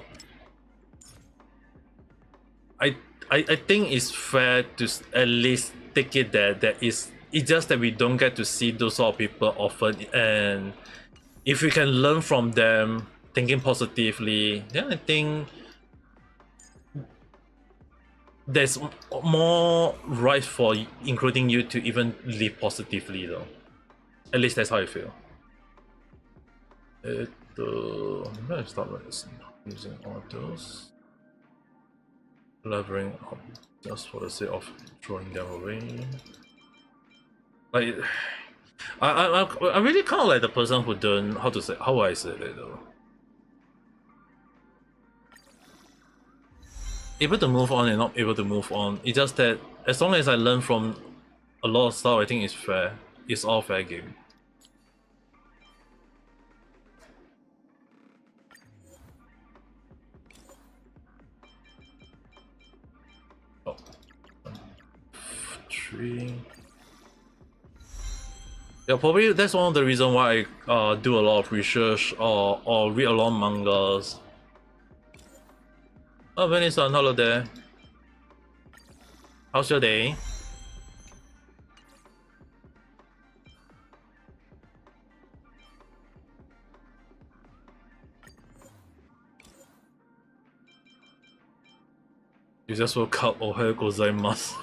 Speaker 1: I think it's fair to at least take it that it's just that we don't get to see those sort of people often, and if we can learn from them thinking positively, then I think there's more right for including you to even live positively though. At least that's how I feel. I'm gonna start using all those. Leveling up just for the sake of throwing them away. Like, I really kind of like the person who don't, how I say it though. Able to move on and not able to move on. It's just that as long as I learn from a lot of stuff, I think it's fair. It's all fair game. Oh. 3. Yeah, probably that's one of the reasons why I do a lot of research or read a lot of mangas. Oh, Vanessa, hello there. How's your day? You just woke up, ohayou gozaimasu.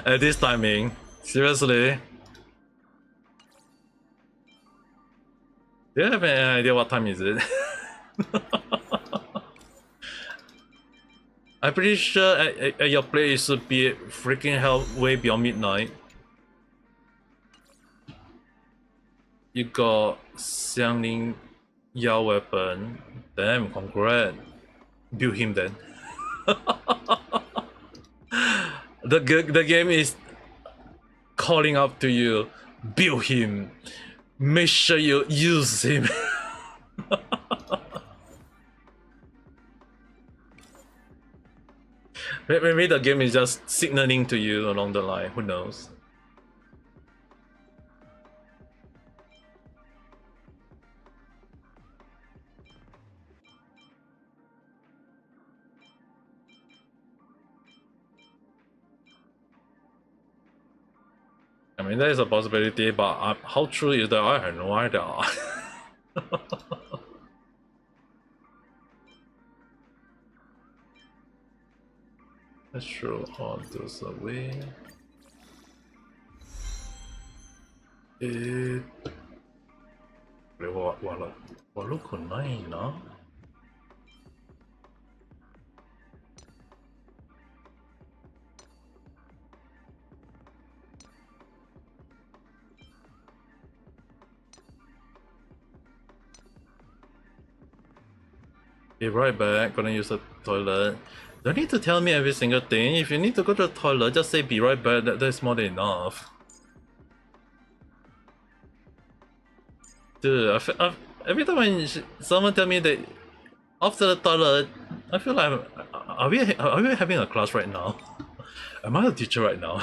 Speaker 1: At this timing? Seriously? Do you have any idea what time is it? I'm pretty sure at your place it should be freaking hell way beyond midnight. You got Xiangling Yao weapon. Damn, congrats. Build him then. The game is calling up to you. Build him. Make sure you use him. Maybe the game is just signaling to you along the line, who knows? I mean, there is a possibility, but how true is that? I have no idea. Let's throw all those away. It... これは悪くないな。Be right back, gonna use the toilet. Don't need to tell me every single thing. If you need to go to the toilet, just say be right back, that's more than enough. Dude, every time when someone tell me that after the toilet, I feel like are we having a class right now? Am I a teacher right now?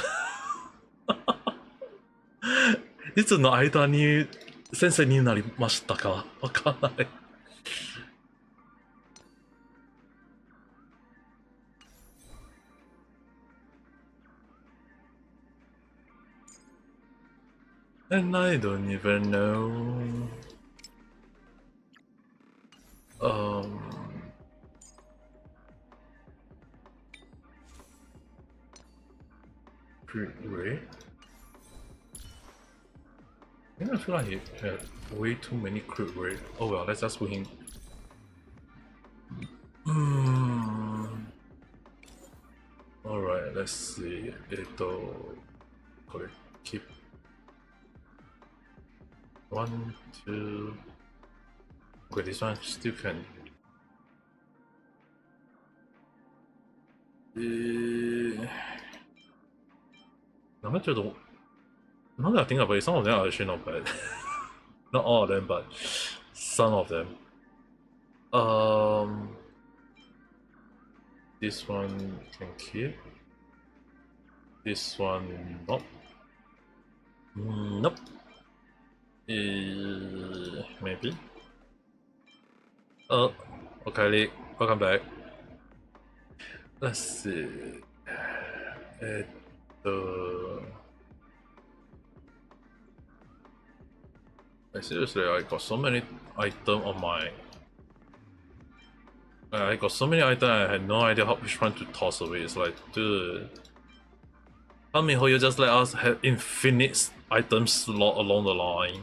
Speaker 1: いつの間に先生になりましたか？わかんない。And I don't even know. Crit rate? I feel like he had way too many crit rate. Oh well, let's just win. Alright, let's see. Keep 1, 2. Okay, this one still can. Now that I think about it, some of them are actually not bad. Not all of them, but some of them. This one can keep. This one, nope. Nope. Maybe. Oh, okay, welcome back. let's see. Seriously, I got so many items on my. I got so many items. I had no idea which one to toss away. It's like, dude. Tell me how you just let us have infinite items slot along the line.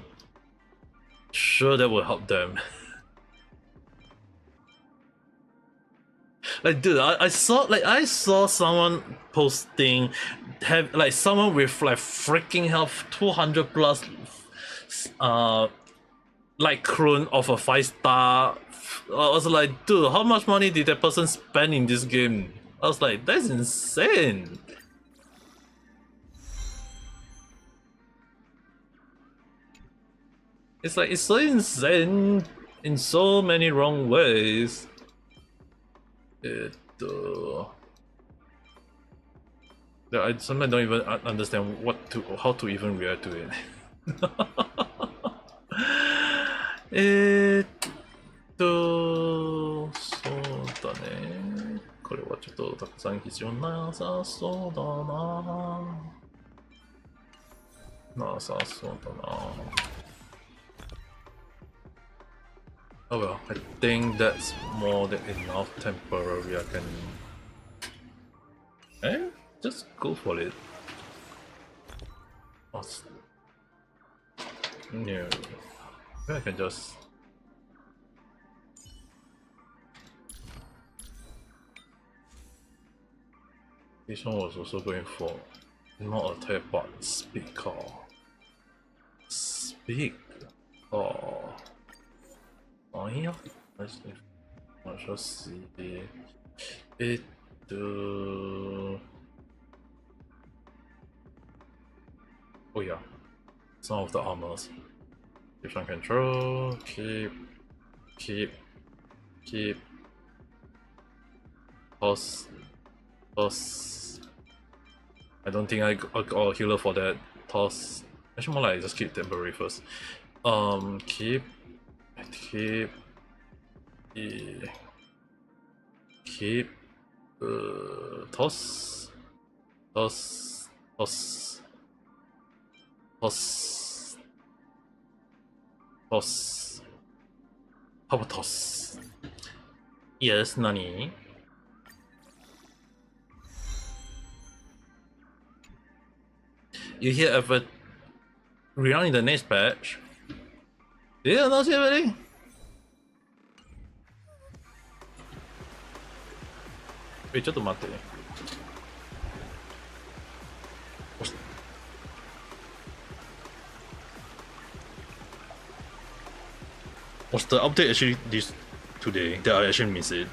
Speaker 1: Sure, that will help them. Like, dude, I saw someone posting, have like someone with like freaking health 200 plus, like crone of a 5-star. I was like, dude, how much money did that person spend in this game? I was like, that's insane. It's like, it's so insane in so many wrong ways. I sometimes don't even understand how to even react to it. そうだね。これはちょっとたくさん必要なさそうだな。なさそうだな。Oh well, I think that's more than enough temporary. I can just go for it. No, I can just. This one was also going for not attack but speak call. Speak. Oh. Oh yeah, let's just see it. Oh yeah, some of the armors. Different control. Keep. Toss. I don't think I got a healer for that. Toss. Actually, more like just keep temporary first. Keep. Toss. How about toss? Yes, Nani? You hear effort Rihanna in the next patch? Yeah, not yet really. Wait, ちょっと待って。Was the update actually this today? That I actually missed it.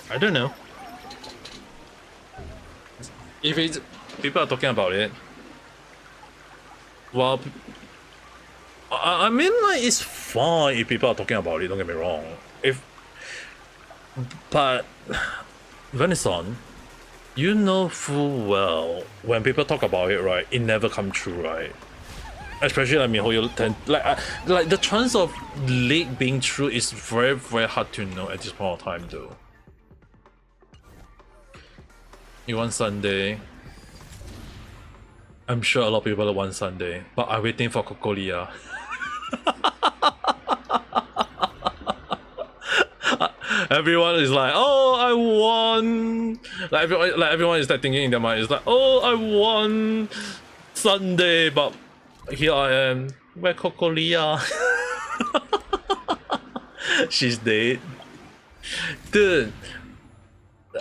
Speaker 1: I don't know. If it's, people are talking about it, well, I mean, like, it's fine if people are talking about it, don't get me wrong. But Venison, you know full well when people talk about it, right, it never comes true, right? Especially like Mihoyo tend like the chance of leak being true is very, very hard to know at this point of time though. You want Sunday? I'm sure a lot of people want Sunday, but I'm waiting for Cocolia. Everyone is like, oh, I won. Like everyone is like thinking in their mind, it's like, oh, I won Sunday, but here I am. Where Cocolia? She's dead. Dude.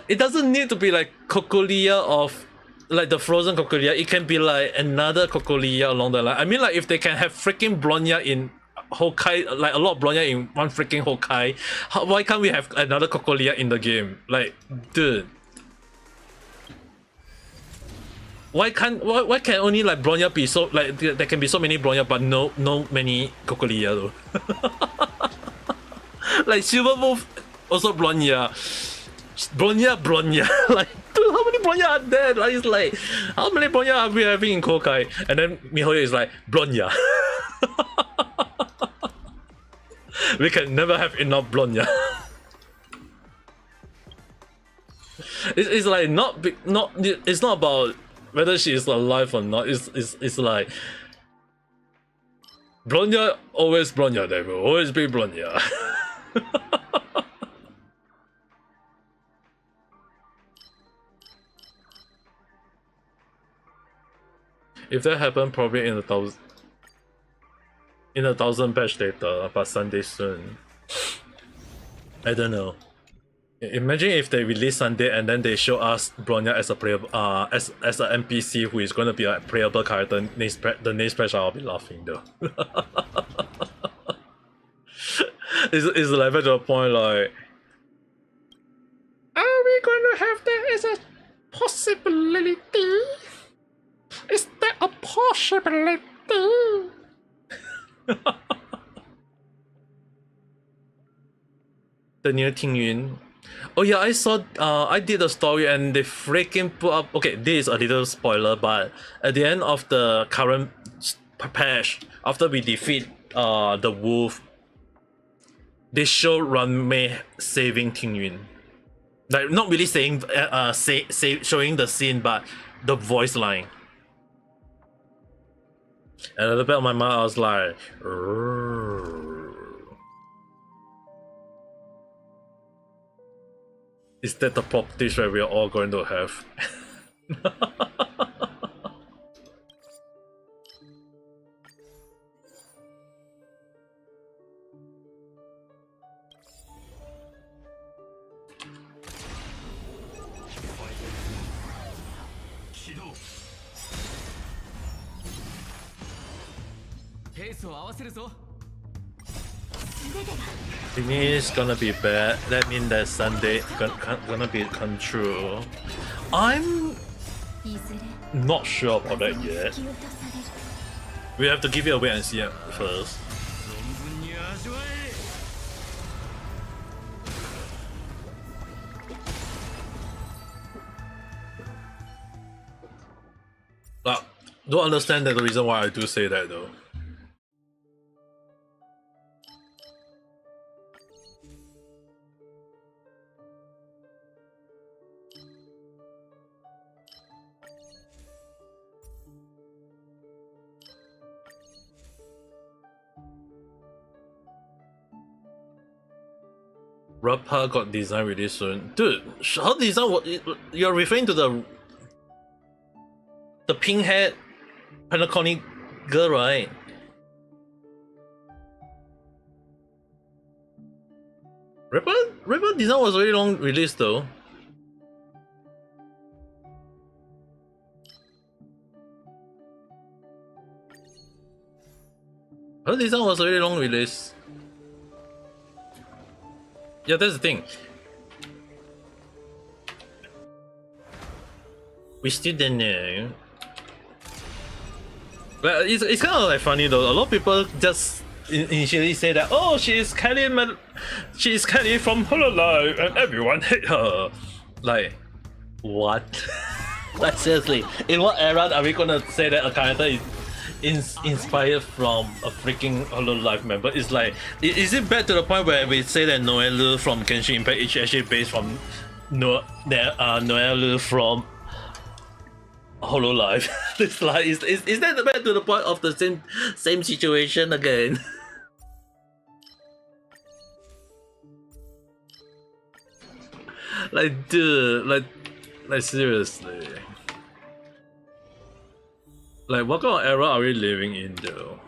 Speaker 1: It doesn't need to be like Cocolia of like the frozen Cocolia. It can be like another Cocolia along the line. I mean, like if they can have freaking Bronya in Honkai, like a lot of Bronya in one freaking Honkai, why can't we have another Cocolia in the game? Like, dude. Why can only like Bronya be so like there can be so many Bronya but no many Cocolia though? Like Silver Wolf also Bronya. Bronya. Like dude, how many Bronya are there? Like it's like how many Bronya are we having in Honkai? And then Mihoyo is like Bronya. We can never have enough Bronya. It's like it's not about whether she is alive or not. It's like Bronya, always Bronya, there will always be Bronya. If that happened, probably in a thousand patch later, but Sunday soon. I don't know. Imagine if they release Sunday and then they show us Bronya as a playable, as an NPC who is gonna be a playable character. The next patch I'll be laughing though. It's like at a point like, are we gonna have that as a possibility? Is that a possibility? The new Tingyun. Oh yeah, I saw. I did a story and they freaking put up. Okay, this is a little spoiler, but at the end of the current patch, after we defeat the wolf, they show Ranmei saving Tingyun. Like not really saying showing the scene, but the voice line. And at the back of my mind, I was like, is that the properties that we are all going to have? It means it's gonna be bad. That means that Sunday gonna be control. I'm not sure about that yet. We have to give it a wait and see it first. Don't understand that the reason why I do say that though. Rappa got design really soon. Dude, how design what you're referring to the pink haired Panaconic girl, right? Rappa design was very long released though. Her design was very long release. Yeah, that's the thing. We still don't know. But it's kind of like funny though. A lot of people just initially say that, oh, she is Kelly from Hololive and everyone hate her. Like, what? Like seriously, in what era are we gonna say that a character is inspired from a freaking Hololive member? It's like, is it bad to the point where we say that Noelu from Genshin Impact is actually based from Noelu from Hololive? It's like, is that bad to the point of the same situation again? Like, dude, like seriously. Like, what kind of era are we living in though?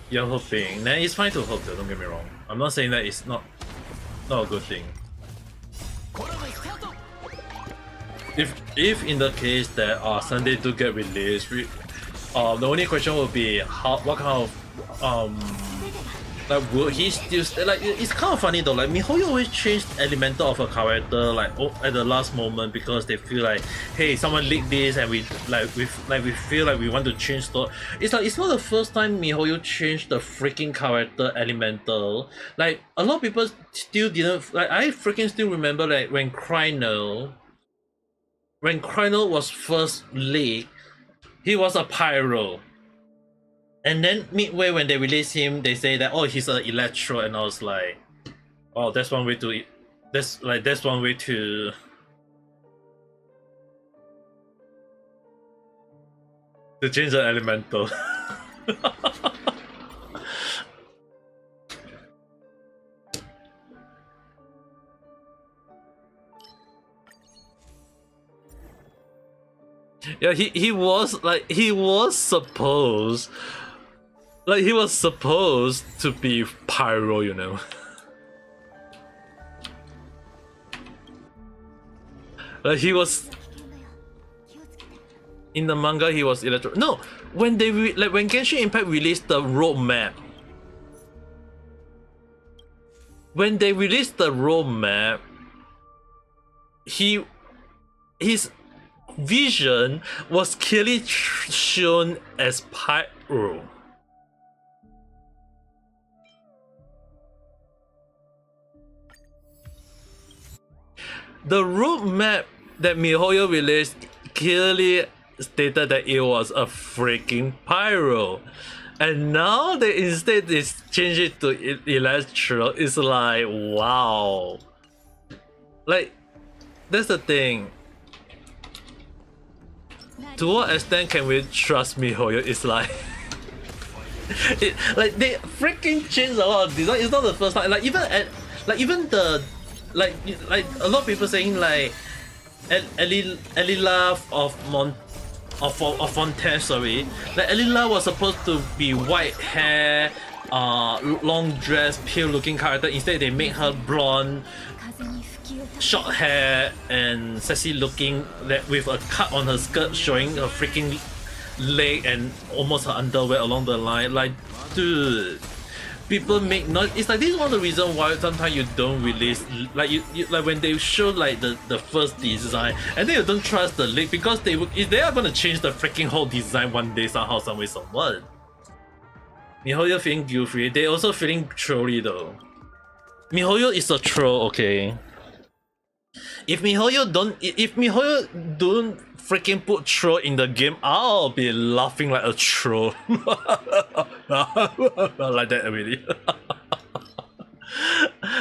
Speaker 1: You're hoping. Nah, it's fine to hope though, don't get me wrong. I'm not saying that it's not a good thing. If in the case that Sunday do get released, the only question will be what kind of Like, will he still like? It's kind of funny though. Like, miHoYo always changed elemental of a character like at the last moment because they feel like, hey, someone leaked this and we feel like we want to change the. It's like it's not the first time miHoYo changed the freaking character elemental. Like, a lot of people still didn't like. I freaking still remember like when Kryno was first leaked, he was a pyro. And then midway when they release him, they say that, oh, he's an electro, and I was like, oh, that's one way to change the elemental. Yeah, he was supposed to be pyro, you know. Like, he was in the manga, he was electro. No, when when Genshin Impact released the roadmap, his vision was clearly shown as pyro. The roadmap that miHoYo released clearly stated that it was a freaking pyro, and now they instead change it to electro. It's like, wow. Like, that's the thing. To what extent can we trust miHoYo? It's like like they freaking changed a lot of design. It's not the first time. Like, even the like a lot of people saying like Elila of Fontaine, sorry. Like, Elila was supposed to be white hair, long dress, pale looking character. Instead they make her blonde, short hair and sexy looking, that with a cut on her skirt showing her freaking leg and almost her underwear along the line. Like, dude, people make noise. It's like, this is one of the reasons why sometimes you don't release, like, you like when they show like the first design and then you don't trust the leak, because they are gonna change the freaking whole design one day somehow, some way, someone. miHoYo feeling goofy. They also feeling trolly though. miHoYo is a troll, okay? If miHoYo don't freaking put troll in the game, I'll be laughing like a troll. Like that really.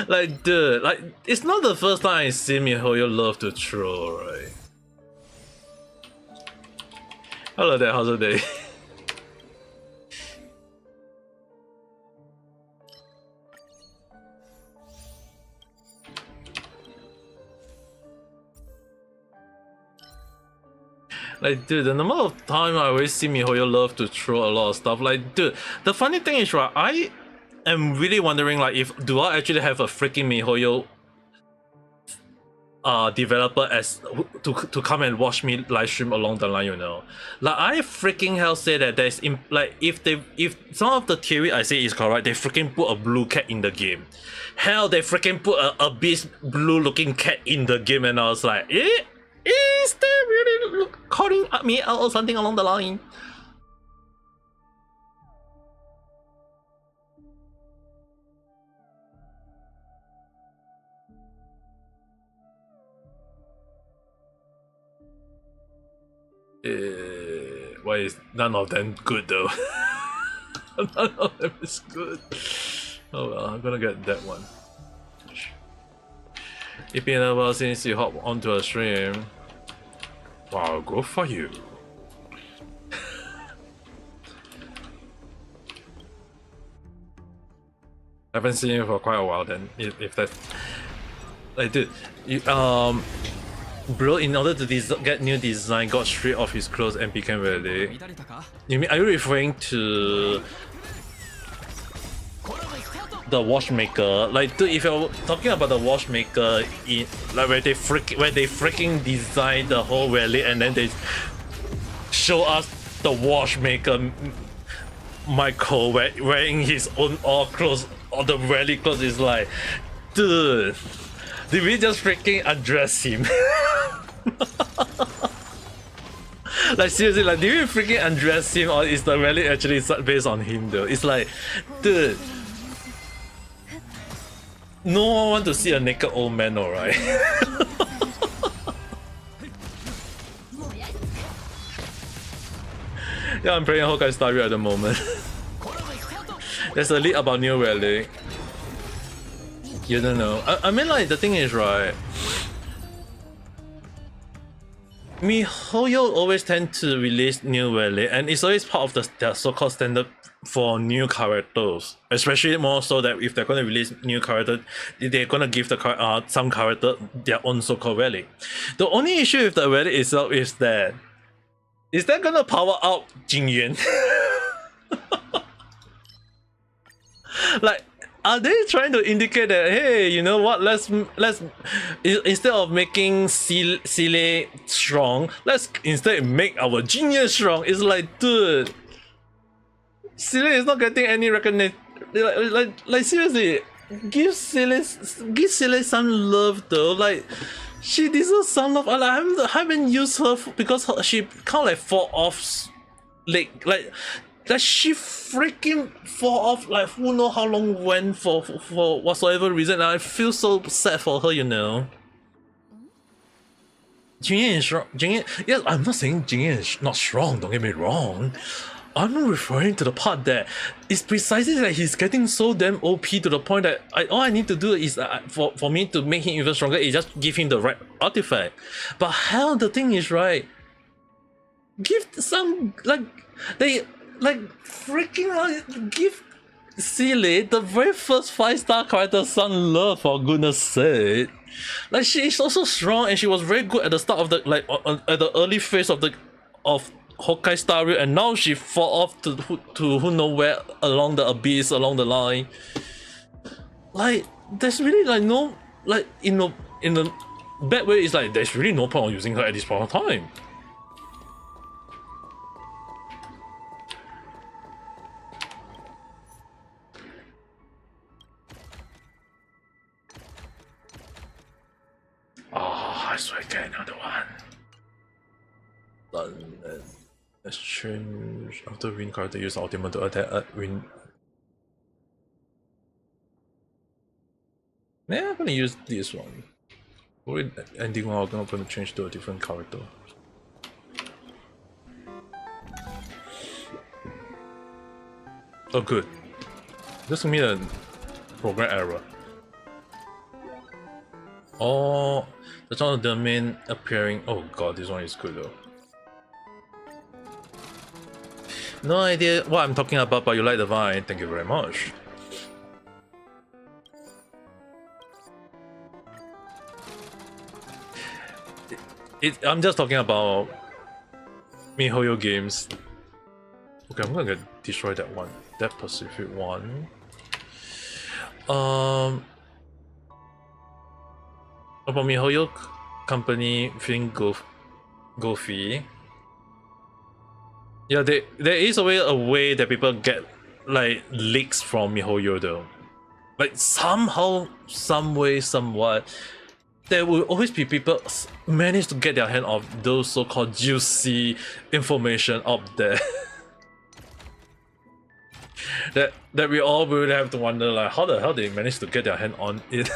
Speaker 1: Like, dude, like, it's not the first time I see miHoYo love to troll, right? Hello there, how's the day? Like, dude, the number of time I always see miHoYo love to throw a lot of stuff. Like, dude, the funny thing is, right, I am really wondering, like, do I actually have a freaking miHoYo developer as to come and watch me live stream along the line, you know? Like, I freaking hell say that there's like, if some of the theory I say is correct, they freaking put a blue cat in the game. Hell, they freaking put a abyss blue looking cat in the game, and I was like, is they really calling at me out or something along the line? Why is none of them good though? None of them is good. Oh well, I'm gonna get that one. It's been a while since you hop onto a stream. Wow, go for you. I haven't seen you for quite a while then, if that... Like, dude, you, bro, in order to get new design, got stripped off his clothes and became ready. You mean, are you referring to the watchmaker? Like, dude, if you're talking about the watchmaker in like where they freaking design the whole relic and then they show us the watchmaker Michael wearing his own all clothes, all the rally clothes is like, dude, did we just freaking undress him? Like seriously, like did we freaking undress him, or is the rally actually based on him though? It's like, dude, no one want to see a naked old man, alright? Yeah, I'm playing Honkai Star Rail at the moment. There's a lead about New Relic. You don't know. I mean, like, the thing is, right? MiHoYo always tend to release New Relic, and it's always part of their so-called standard for new characters. Especially more so that if they're going to release new character, they're going to give the some character their own so-called relic. The only issue with the relic itself is that gonna power up Jingyuan? Like, are they trying to indicate that, hey, you know what? Let's instead of making Sile strong, let's instead make our Jingyuan strong. It's like, dude, Sile is not getting any recognition. Like seriously, give Sile some love though. Like, she deserves some love. I haven't used her because she kind of like fall off, like she freaking fall off like who know how long when for whatsoever reason. And I feel so sad for her, you know. Jingyuan is strong. Yes, I'm not saying Jingyuan is not strong. Don't get me wrong. I'm referring to the part that it's precisely that he's getting so damn OP to the point that all I need to do is for me to make him even stronger is just give him the right artifact. But hell, the thing is, right, give some, like, they like freaking give Sile, the very first 5-star character, some love, for goodness sake. Like, she is also strong and she was very good at the start of the, like, at the early phase of Honkai Star Rail, and now she fall off to who know where along the abyss, along the line. Like, there's really like no, like, in a bad way, it's like there's really no point of using her at this point of time. Oh, I swear I get another one. Done. Let's change after win card to use ultimate to attack win. Yeah, I'm gonna use this one. Probably ending one, I'm gonna change to a different character. Oh, good. This will mean a program error. Oh, that's one of the main appearing. Oh god, this one is good though. No idea what I'm talking about, but you like the vine. Thank you very much. I'm just talking about MiHoYo games. Okay, I'm gonna destroy that one. That Pacific one. About MiHoYo company feeling goofy. Yeah, there is a way that people get like leaks from MiHoYo though. Like somehow, some way, somewhat, there will always be people manage to get their hand on those so-called juicy information up there. that we all will have to wonder, like, how the hell they manage to get their hand on it.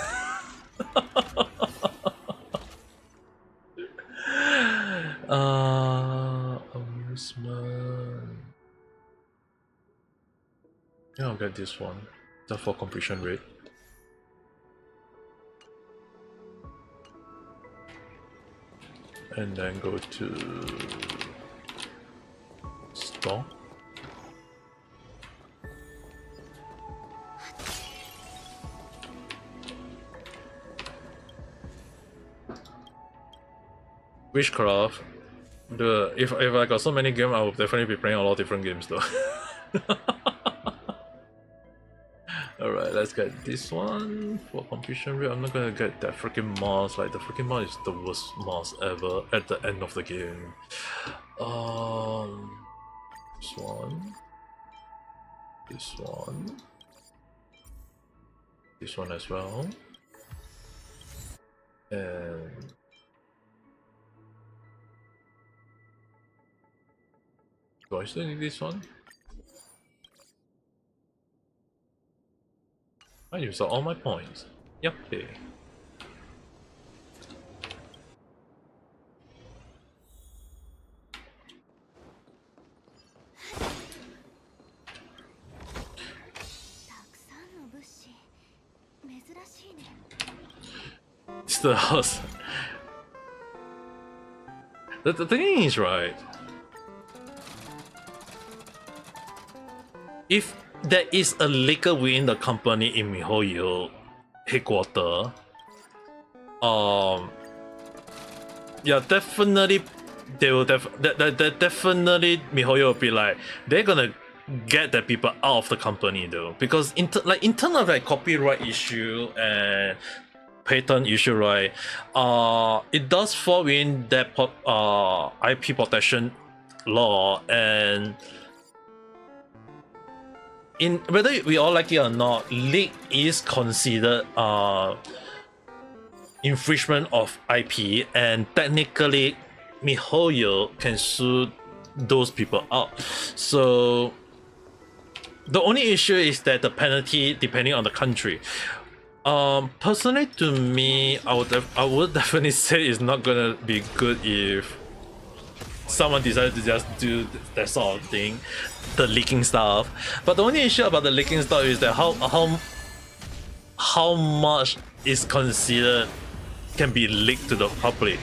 Speaker 1: Amusement. Yeah, I'll get this one. Just for completion rate. And then go to store. Witchcraft. If I got so many games, I would definitely be playing a lot of different games though. Alright, let's get this one for completion rate. I'm not gonna get that freaking mouse. Like, the freaking mouse is the worst mouse ever at the end of the game. This one. This one. This one as well. And do I still need this one? I used all my points. Yep. Okay. It's the house. The thing is, right? If there is a leaker within the company in MiHoYo headquarters, yeah, definitely they will definitely MiHoYo will be like they're gonna get the people out of the company though, because in terms of like copyright issue and patent issue, right? It does fall in that IP protection law, and in whether we all like it or not, leak is considered infringement of IP, and technically MiHoYo can sue those people out. So the only issue is that the penalty depending on the country. Personally, to me, I would definitely say it's not gonna be good if someone decided to just do that sort of thing, the leaking stuff. But the only issue about the leaking stuff is that how much is considered can be leaked to the public.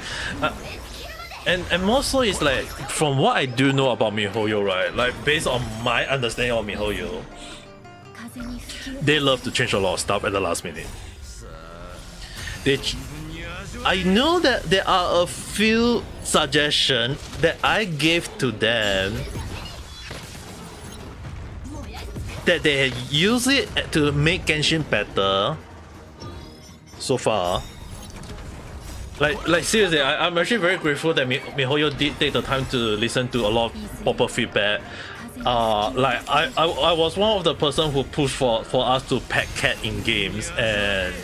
Speaker 1: And more so is like, from what I do know about MiHoYo, right? Like based on my understanding of MiHoYo, they love to change a lot of stuff at the last minute. I know that there are a few suggestions that I gave to them that they use it to make Genshin better so far. Like seriously, I'm actually very grateful that MiHoYo did take the time to listen to a lot of proper feedback. Like I was one of the person who pushed for us to pack cat in games, and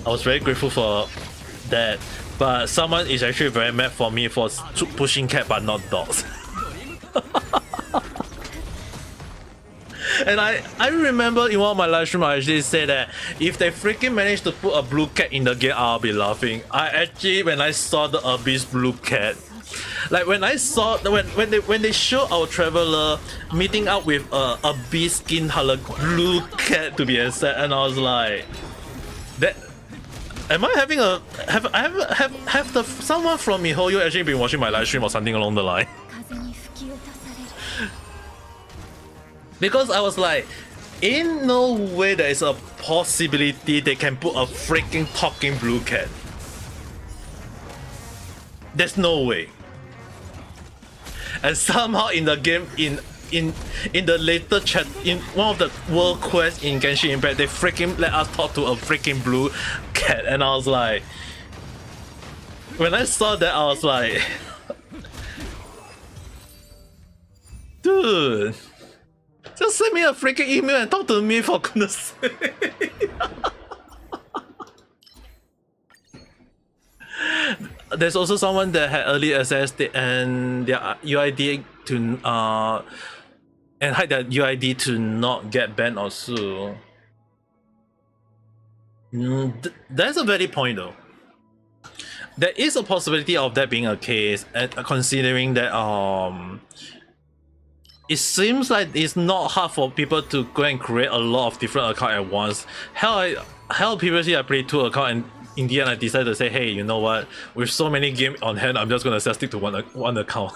Speaker 1: I was very grateful for that. But someone is actually very mad for me for pushing cat but not dogs. And I remember in one of my live streams I actually said that if they freaking managed to put a blue cat in the game, I'll be laughing. I actually, when I saw the Abyss blue cat, like when I saw when they show our traveler meeting up with a Abyss skin color blue cat to be exact, and I was like, that. Am I having a have the someone from MiHoYo actually been watching my live stream or something along the line? Because I was like, in no way there is a possibility they can put a freaking talking blue cat. There's no way. And somehow in the game, in the later chat, in one of the world quests in Genshin Impact, they freaking let us talk to a freaking blue cat, and I was like, when I saw that, I was like, dude, just send me a freaking email and talk to me for goodness sake. There's also someone that had early access and their UID to and hide their UID to not get banned or sue. That's a valid point though. There is a possibility of that being a case, and considering that it seems like it's not hard for people to go and create a lot of different accounts at once. Hell, previously I played 2 accounts, and in the end I decided to say, hey, you know what? With so many games on hand, I'm just gonna stick to one account.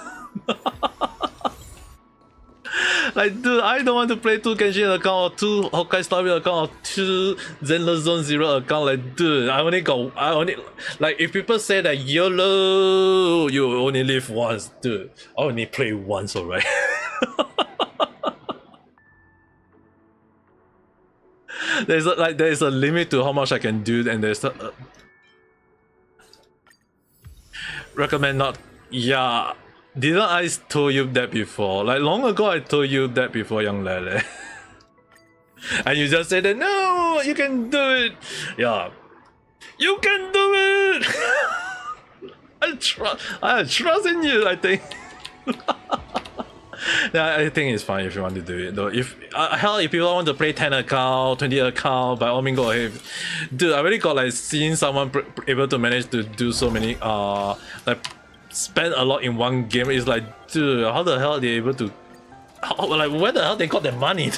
Speaker 1: Like, dude, I don't want to play 2 Genshin account or 2 Honkai Story account or 2 Zenless Zone Zero account. Like, dude, I only like, if people say that YOLO, you only live once, dude, I only play once, alright. There's a limit to how much I can do, and there's recommend not. Yeah, didn't I told you that before? Like long ago I told you that before, young Lele. And you just say that, no, you can do it. Yeah, you can do it. I trust in you, I think. Yeah, I think it's fine if you want to do it though. If hell, if people want to play 10 account, 20 account, by all means go ahead. Dude, I really got like seeing someone able to manage to do so many like spend a lot in one game. It's like, dude, how the hell are they able to, like where the hell they got their money?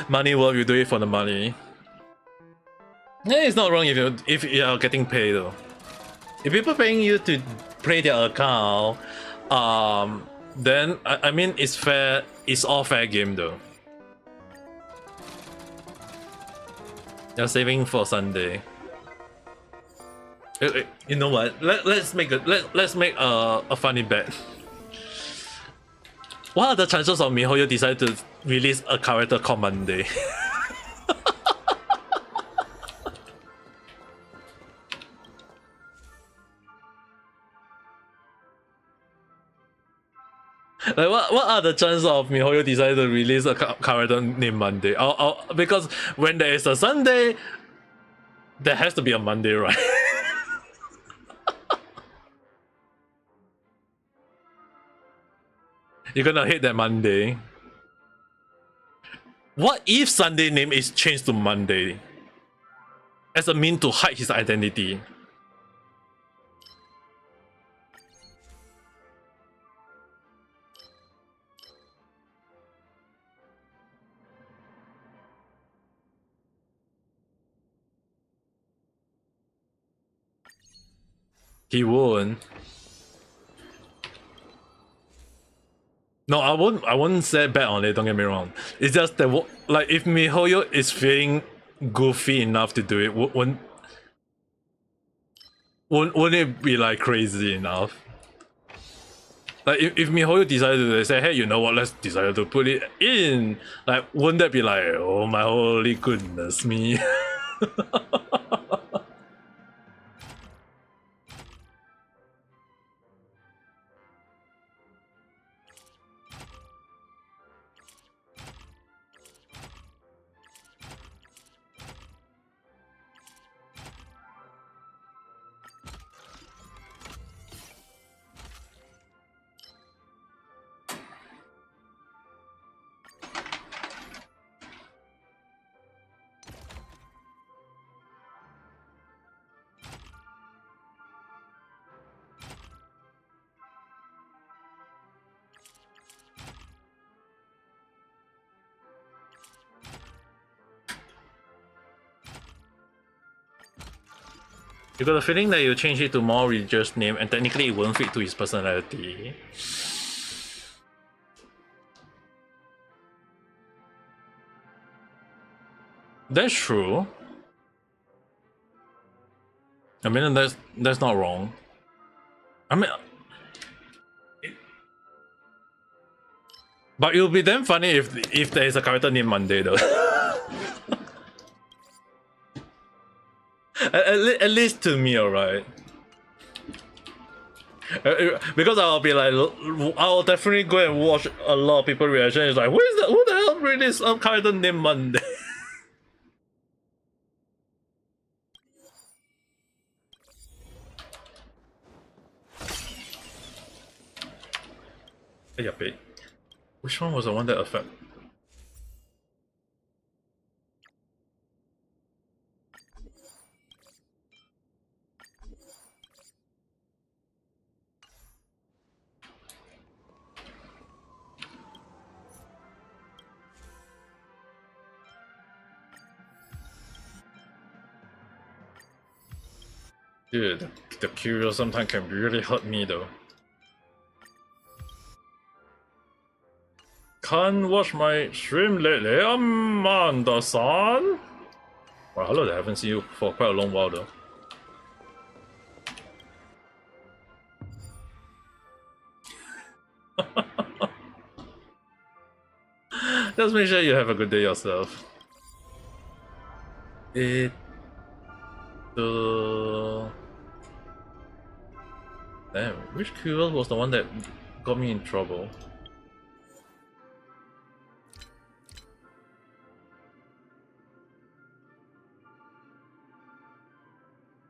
Speaker 1: Money worth, you do it for the money. Yeah, it's not wrong if you are getting paid though. If people paying you to play their account, then I mean it's fair. It's all fair game though. You're saving for Sunday. You know what? Let's make a funny bet. What are the chances of MiHoYo decide to release a character called Monday? Like what are the chances of MiHoYo decide to release a character named Monday? Because when there is a Sunday, there has to be a Monday, right? You're gonna hate that Monday. What if Sunday name is changed to Monday as a mean to hide his identity? He won't. No, I won't say bad on it, don't get me wrong. It's just that, like, if MiHoYo is feeling goofy enough to do it, wouldn't it be, like, crazy enough? Like, if MiHoYo decided to say, hey, you know what, let's decide to put it in, like, wouldn't that be like, oh my holy goodness me? You got a feeling that you change it to more religious name and technically it won't fit to his personality. That's true. I mean, that's not wrong. I mean, but it would be damn funny if there is a character named Monday though. At least to me, alright. Because I'll be like, I'll definitely go and watch a lot of people's reaction. It's like, who the hell released a character named Monday? Hey, babe. Which one was the one that affected? Dude, the curious sometimes can really hurt me though. Can't watch my stream lately, Amanda-san? Well, hello, I haven't seen you for quite a long while though. Just make sure you have a good day yourself. Damn, which curious was the one that got me in trouble?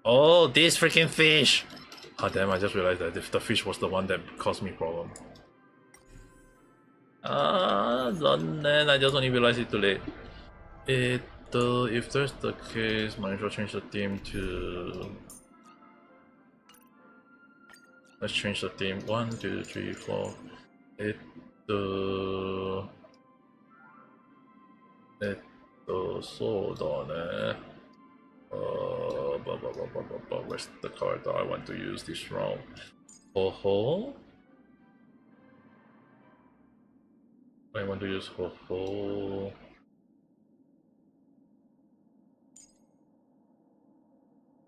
Speaker 1: Oh, this freaking fish! Ah damn, I just realized that the fish was the one that caused me problem. Then I just only realized it too late. If that's the case, might as well change the theme to... Let's change the theme. 1, 2, 3, 4. So where's the card that I want to use this round? Ho-ho? I want to use ho-ho.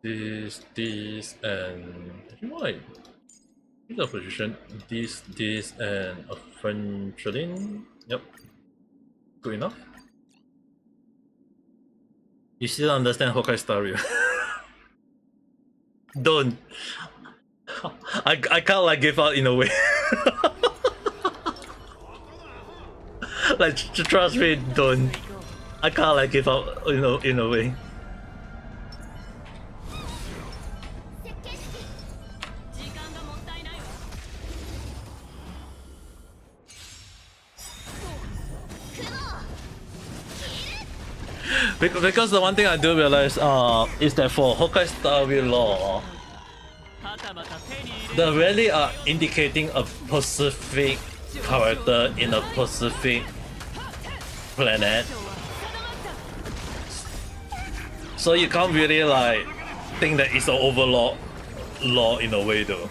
Speaker 1: This, and you might use the position. This, and a French-lin. Yep. Good enough. You still understand Honkai story? Don't. I can't like give out in a way. Like trust me, don't. I can't like give out in a way. Because the one thing I do realize is that for Honkai Star Rail law, they really are indicating a Pacific character in a Pacific planet. So you can't really like think that it's an overlord law in a way though.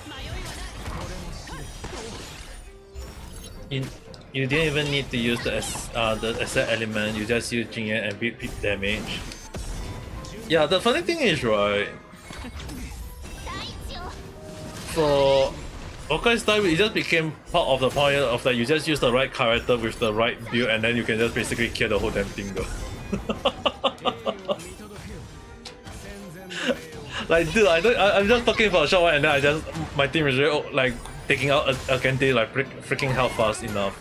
Speaker 1: You didn't even need to use the asset element, you just use Jingyan and beat damage. Yeah, the funny thing is, right, for Honkai style, it just became part of the point of that you just use the right character with the right build and then you can just basically kill the whole damn thing though. Like dude, I'm just talking for a short while and then my team is really like taking out a Kante like freaking hell fast enough.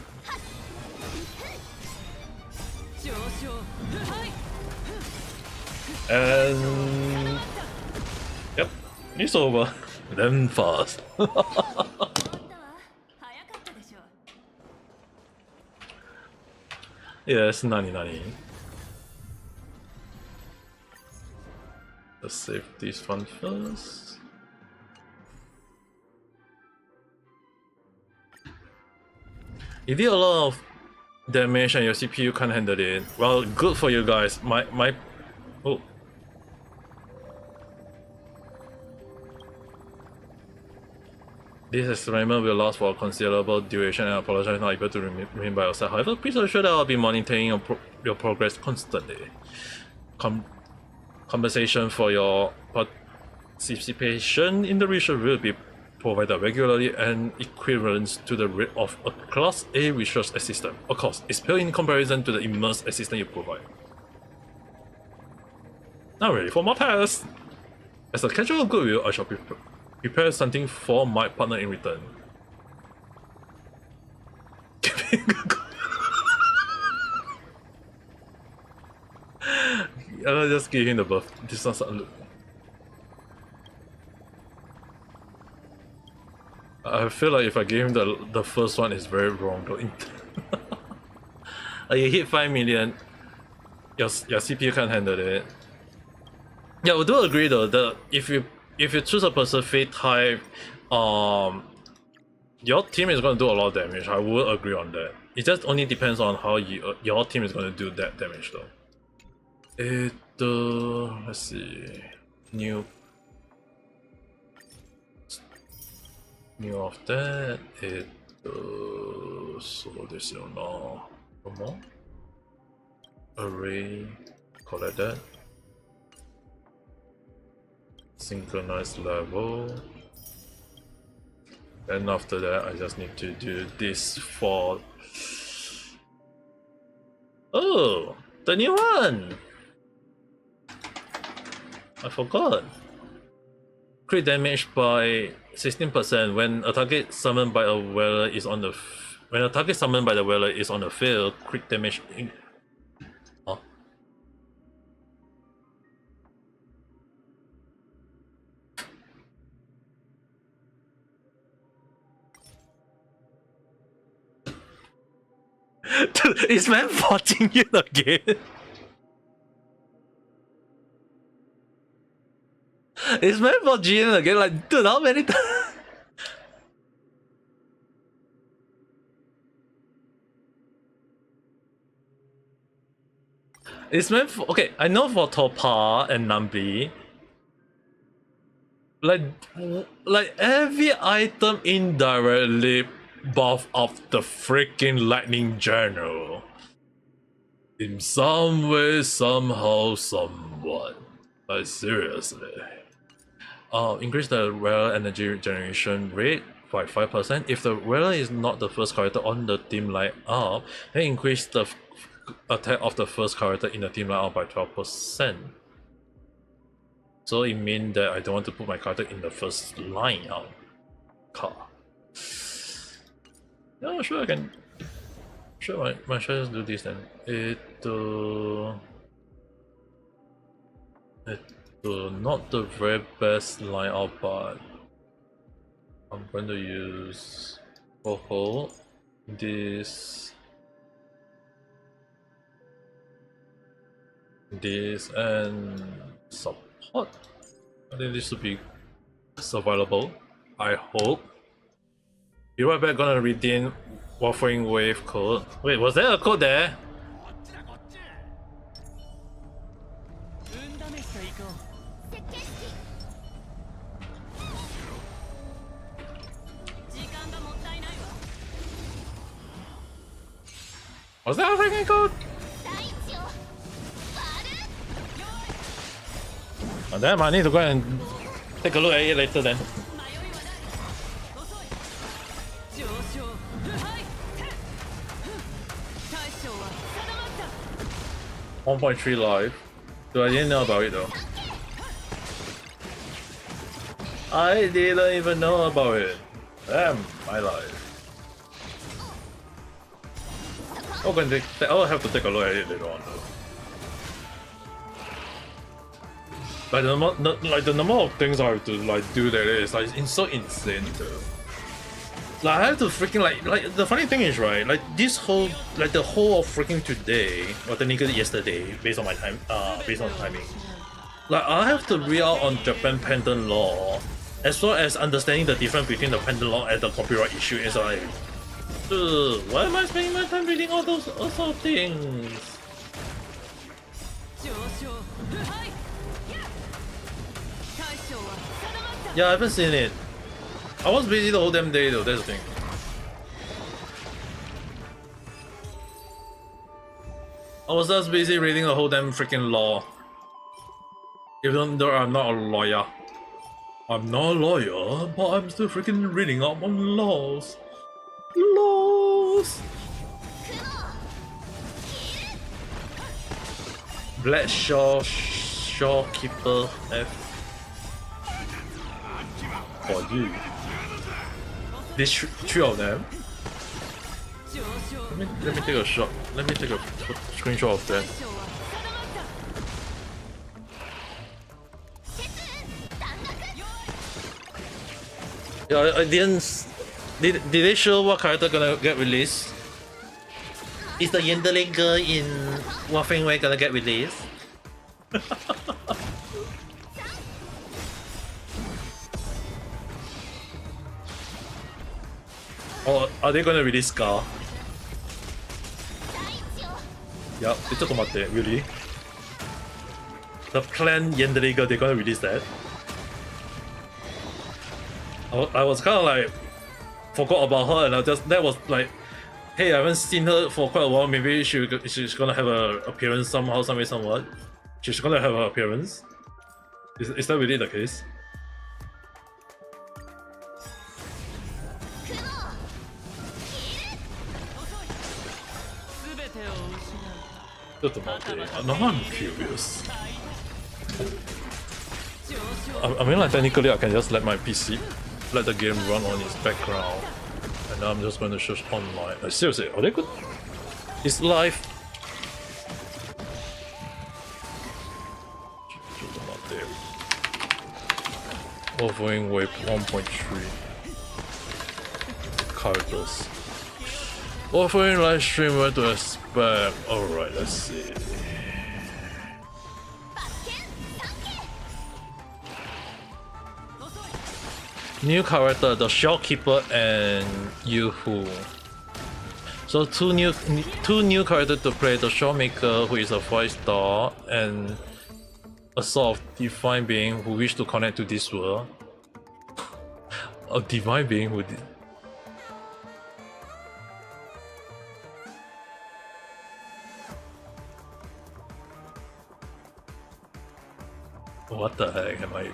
Speaker 1: And yep, it's over. Then fast. Yes, nani. Let's save this one first. You did a lot of damage and your CPU can't handle it. Well, good for you guys. Oh. This experiment will last for a considerable duration and I apologize not able to remain by your side. However, please assure that I'll be monitoring your progress constantly. Compensation for your participation in the research will be provided regularly and equivalent to the rate of a Class A research assistant. Of course, it's pale in comparison to the immense assistance you provide. Now ready for my pass! As a casual of goodwill, I shall prepare something for my partner in return. I'll just give him the buff. This one's I feel like if I give him the first one, it's very wrong though. You hit 5 million, your CPU can't handle it. Yeah, we do agree though that if you choose a Pacific type, your team is going to do a lot of damage. I would agree on that. It just only depends on how your team is going to do that damage though. Let's see, new of that. So this is no more array. Collect that. Synchronized level. And after that, I just need to do this for. Oh, the new one! I forgot. Crit damage by 16% when a target summoned by a wearer is on the field. Crit damage. Huh? Is man 14 yet again? Is man 14 again? Like, dude, how many times? It's meant for, okay, I know for Topa and Nambi, like every item indirectly buff up the freaking lightning journal. In some way, somehow, somewhat. Like seriously. Increase the rare energy generation rate by 5%. If the rare is not the first character on the team line up, then increase the attack of the first character in the team line up by 12%. So it means that I don't want to put my character in the first line out. Yeah, sure I can. Sure, my should just do this then. Not the very best line out, but I'm going to use this and support. I think this should be survivable. I hope. Be right back, gonna redeem Waffling Wave code. Wait, was there a code there? Was there a freaking code? Oh, damn, I need to go and take a look at it later then. 1.3 live. Dude, I didn't know about it though. I didn't even know about it. Damn, my life. I'll have to take a look at it later on though. Like the number of things I have to like do that is like it's so insane though. Like I have to freaking like the funny thing is right, like this whole the whole of freaking today, or technically yesterday, based on my time based on timing. Like I have to read out on Japan patent law, as well as understanding the difference between the patent law and the copyright issue. It's like, dude, why am I spending my time reading all those sort of things? Yeah, I haven't seen it. I was busy the whole damn day though, that's the thing. I was just busy reading the whole damn freaking law. Even though I'm not a lawyer. I'm not a lawyer, but I'm still freaking reading up on laws. Laws! Black Shawkeeper F. For you. These three of them. Let me take a shot. Let me take a screenshot of that. Yeah, I didn't. Did they show what character gonna get released? Is the Yenderling girl in Waffling Way gonna get released? Or are they gonna release Scar? Yup, really? The clan Yenderling, they're gonna release that? I was kinda like forgot about her and that was like, hey, I haven't seen her for quite a while, maybe she's gonna have an appearance somehow, some way, somewhat. She's gonna have an appearance. Is that really the case? Now I'm curious. I mean, like technically I can just let my PC, let the game run on its background, and now I'm just going to search online. Like, seriously, are they good? It's live. Waffling Wave 1.3 characters. Offering live stream, what to expect? Alright, let's see. New character, the Shopkeeper and Yoo-Hoo. So two new characters to play, the Shopmaker, who is a 5-star, and a sort of divine being who wish to connect to this world. A divine being who what the heck am I?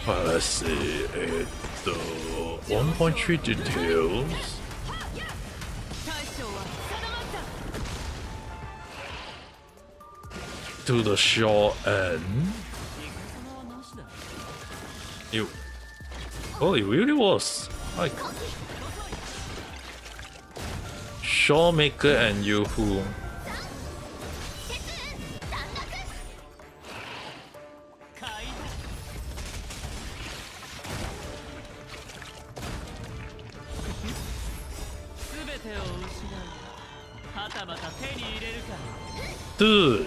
Speaker 1: Let's see, 1.3 details. To the shore end. Oh, it really was. Like Shawmaker and Yoo-Hoo. Dude,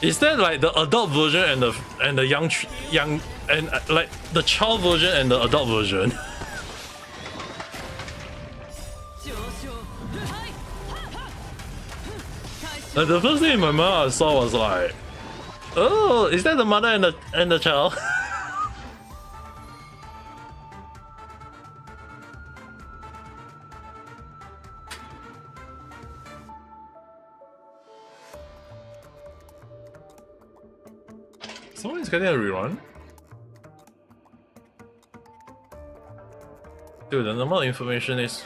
Speaker 1: is that like the adult version and the young and like the child version and the adult version? Like the first thing in my mind I saw was like, oh, is that the mother and the child? Someone's getting a rerun? Dude, the number of information is...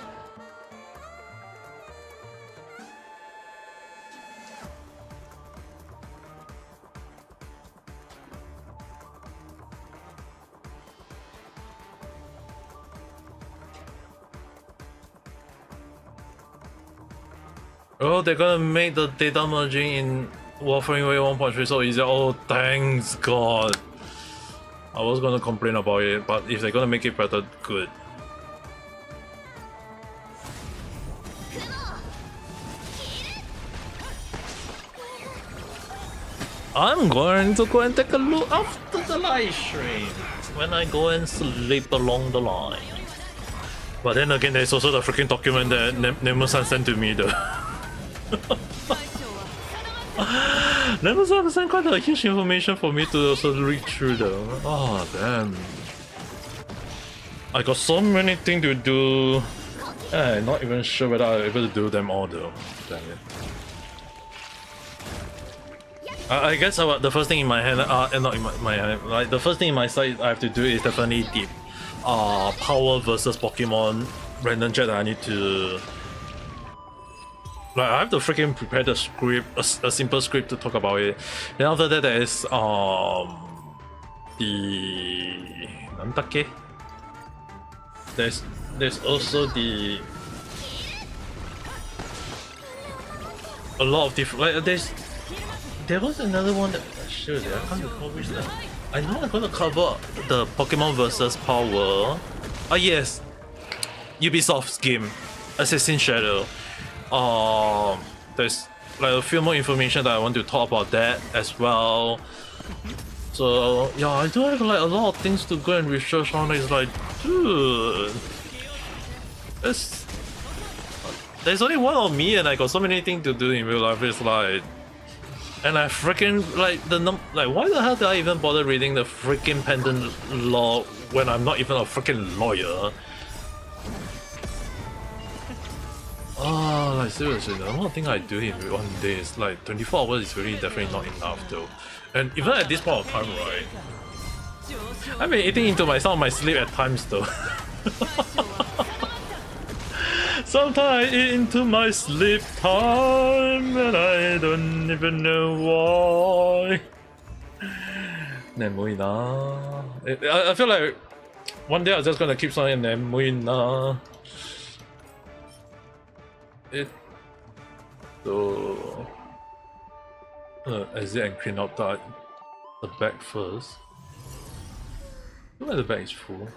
Speaker 1: Oh, they're gonna make the data merging in Warframe Way 1.3 so easy. Oh, thanks God. I was gonna complain about it, but if they're gonna make it better, good. I'm going to go and take a look after the live stream when I go and sleep along the line. But then again, there's also the freaking document that Nemu-san sent to me though. Nemu-san sent quite a huge information for me to also read through though. Oh damn. I got so many things to do. I'm not even sure whether I'm able to do them all though. Damn it. I guess the first thing in my hand, not in my hand, like the first thing in my side I have to do is definitely the Power versus Pokemon random check that I need to. Like I have to freaking prepare the script, a simple script to talk about it. Then after that there is the Nantake. There's also the a lot of different like there was another one that sure I can't recall which one. I know I'm gonna cover the Pokemon versus Palworld. Ah yes, Ubisoft's game, Assassin's Shadow. There's like a few more information that I want to talk about that as well. So yeah, I do have like a lot of things to go and research on. It's like, dude, there's only one of me, and I got so many things to do in real life. It's like. And I freaking like why the hell did I even bother reading the freaking pendant law when I'm not even a freaking lawyer? Oh, like seriously, the amount of things I do in one day is like 24 hours is really definitely not enough though. And even at this point of time, right? I've been eating into some of my sleep at times though. Sometimes I eat into my sleep time and I don't even know why. Nemurenai. I feel like one day I'm just gonna keep saying Nemurenai. So exit and clean up the bag first. Where the bag is full.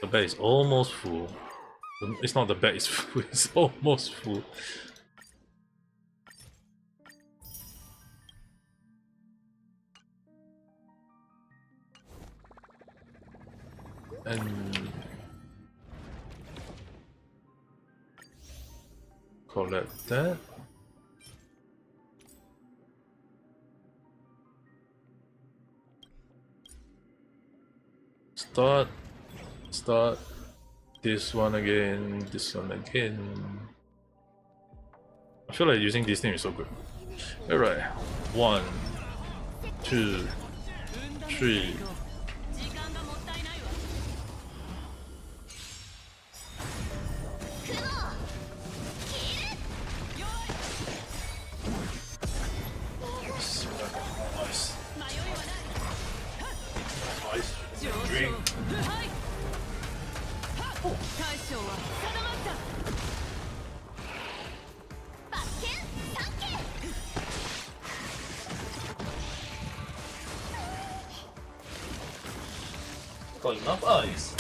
Speaker 1: The bag is almost full. It's not the bag is full, it's almost full. And collect that. Start this one again, this one again. I feel like using this name is so good. Alright, 1, 2, 3. Got enough ice.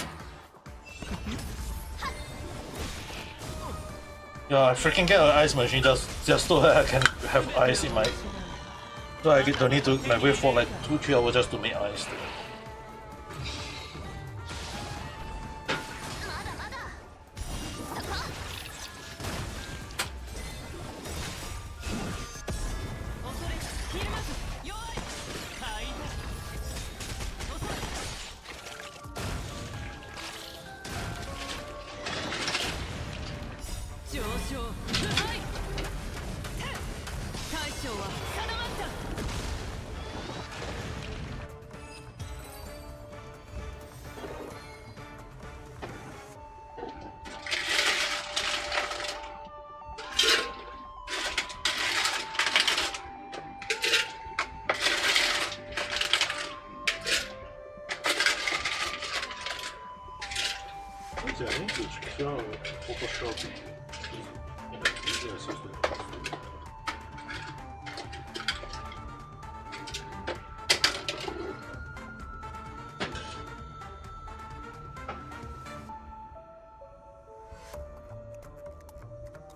Speaker 1: Yeah, I freaking get an ice machine just so that I can have ice in my. So I don't need to like wait for like 2-3 hours just to make ice.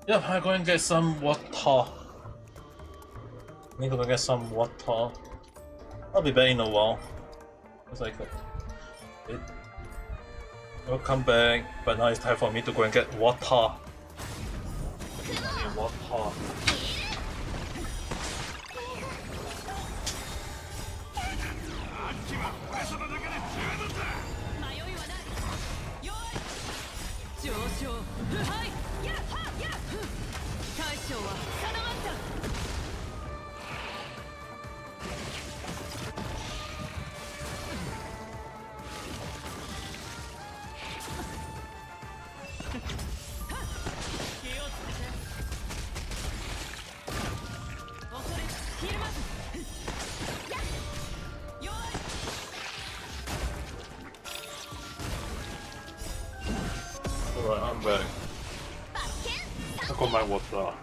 Speaker 1: Yep, I'm going to get some water. Need to go get some water. I'll be back in a while. It's like I'll come back, but now it's time for me to go and get water. I need water. Alright, I'm back. I got my water.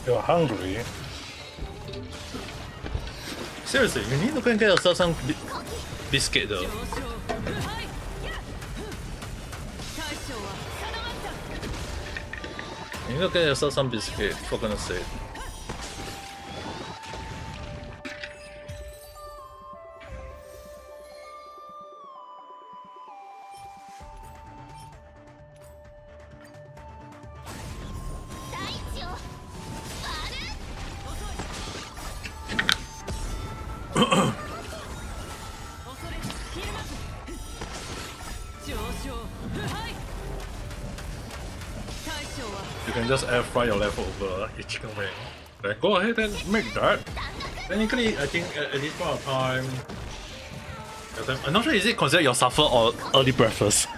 Speaker 1: You're hungry? Seriously, you need to go and get yourself some biscuit though. You need to get yourself some biscuit, for goodness sake. You can just air fry your leftover chicken wing. Then go ahead and make that. Technically, I think at this point of time, I'm not sure is it considered your supper or early breakfast.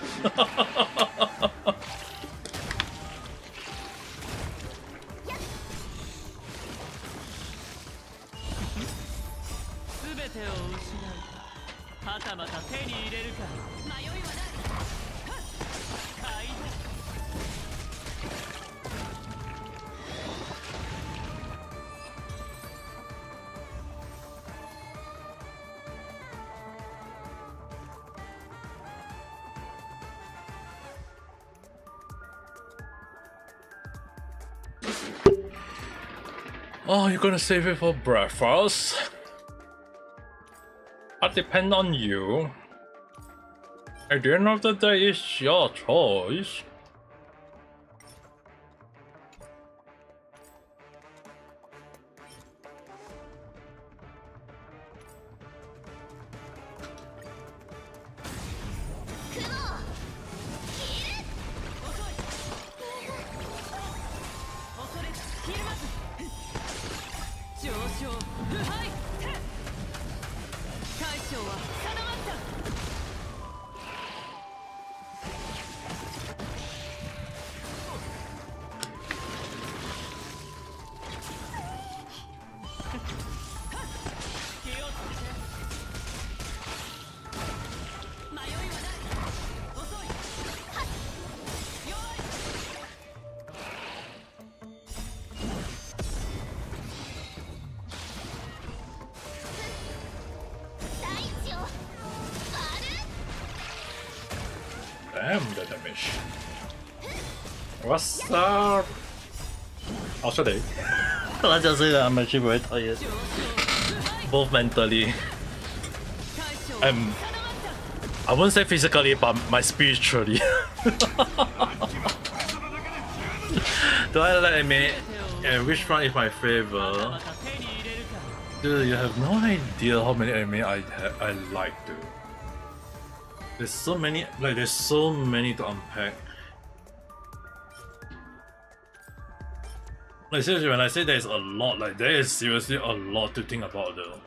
Speaker 1: Oh, you're gonna save it for breakfast? I depend on you. At the end of the day, it's your choice. Damn the damage. What's up? I'll show you. Let's just say that I'm actually very tired. Both mentally. I won't say physically, but my spiritually. Do I like anime? And which one is my favorite? Dude, you have no idea how many anime I like, dude. There's so many, there's so many to unpack. Like seriously, when I say there's a lot, like there is seriously a lot to think about though.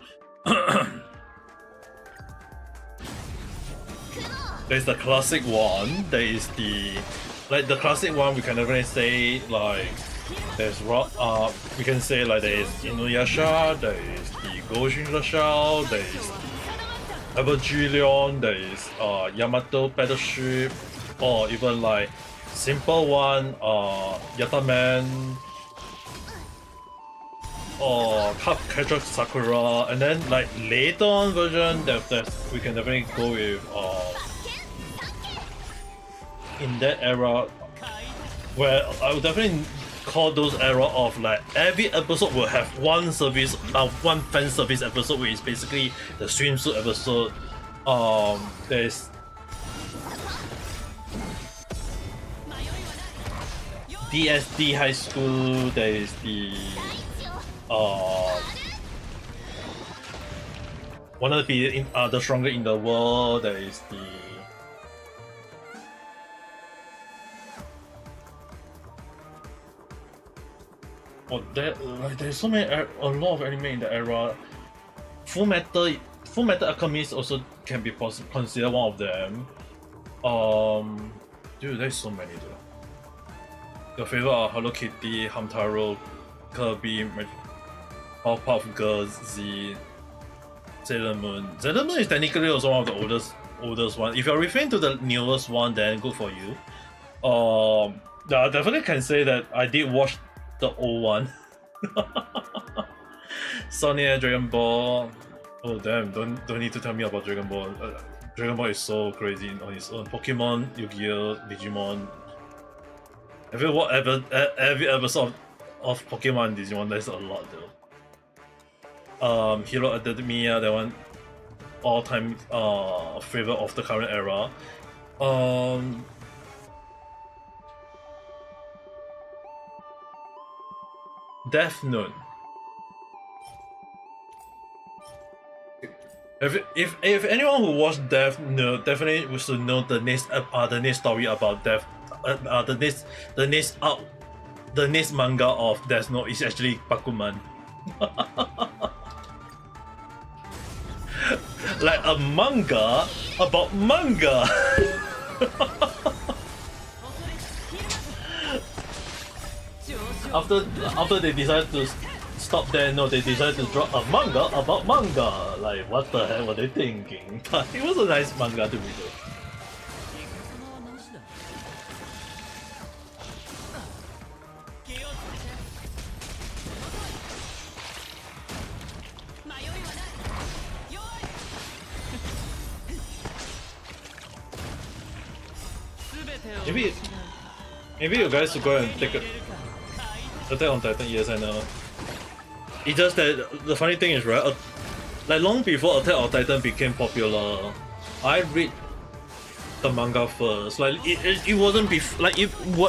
Speaker 1: There's the classic one, there is the classic one we can definitely say like there's we can say like there is Inuyasha, there is the Goshin Shao, there is Evangelion, there is Yamato Battleship, or even like simple one, Yataman, or Cupcatcher Sakura, and then like later on version that we can definitely go with in that era, where I would definitely call those era of like every episode will have one fan service episode, which is basically the swimsuit episode. There's DSD High School, there is the wanna be the stronger in the world, there is the there's so many a lot of anime in the era. Full Metal Alchemist also can be considered one of them. Dude, there's so many though. Your favorite are Hello Kitty, Hamtaro, Kirby, Powerpuff Girls, Z, Sailor Moon. Sailor Moon is technically also one of the oldest one. If you're referring to the newest one, then good for you. I definitely can say that I did watch the old one. Sonic, Dragon Ball. Oh damn! Don't need to tell me about Dragon Ball. Dragon Ball is so crazy on its own. Pokemon, Yu-Gi-Oh, Digimon. Every episode of Pokemon and Digimon, there's a lot though. Hero Academia, that one, all-time favorite of the current era. Death Note. If anyone who watched Death Note definitely should know the next story about Death, the next manga of Death Note is actually Bakuman. Like a manga about manga. After they decided to stop there, no, they decided to drop a manga about manga. Like, what the hell were they thinking? But it was a nice manga to read. Maybe you guys should go and take a Attack on Titan, yes I know. It's just that the funny thing is, right, like long before Attack on Titan became popular, I read the manga first. Like it wasn't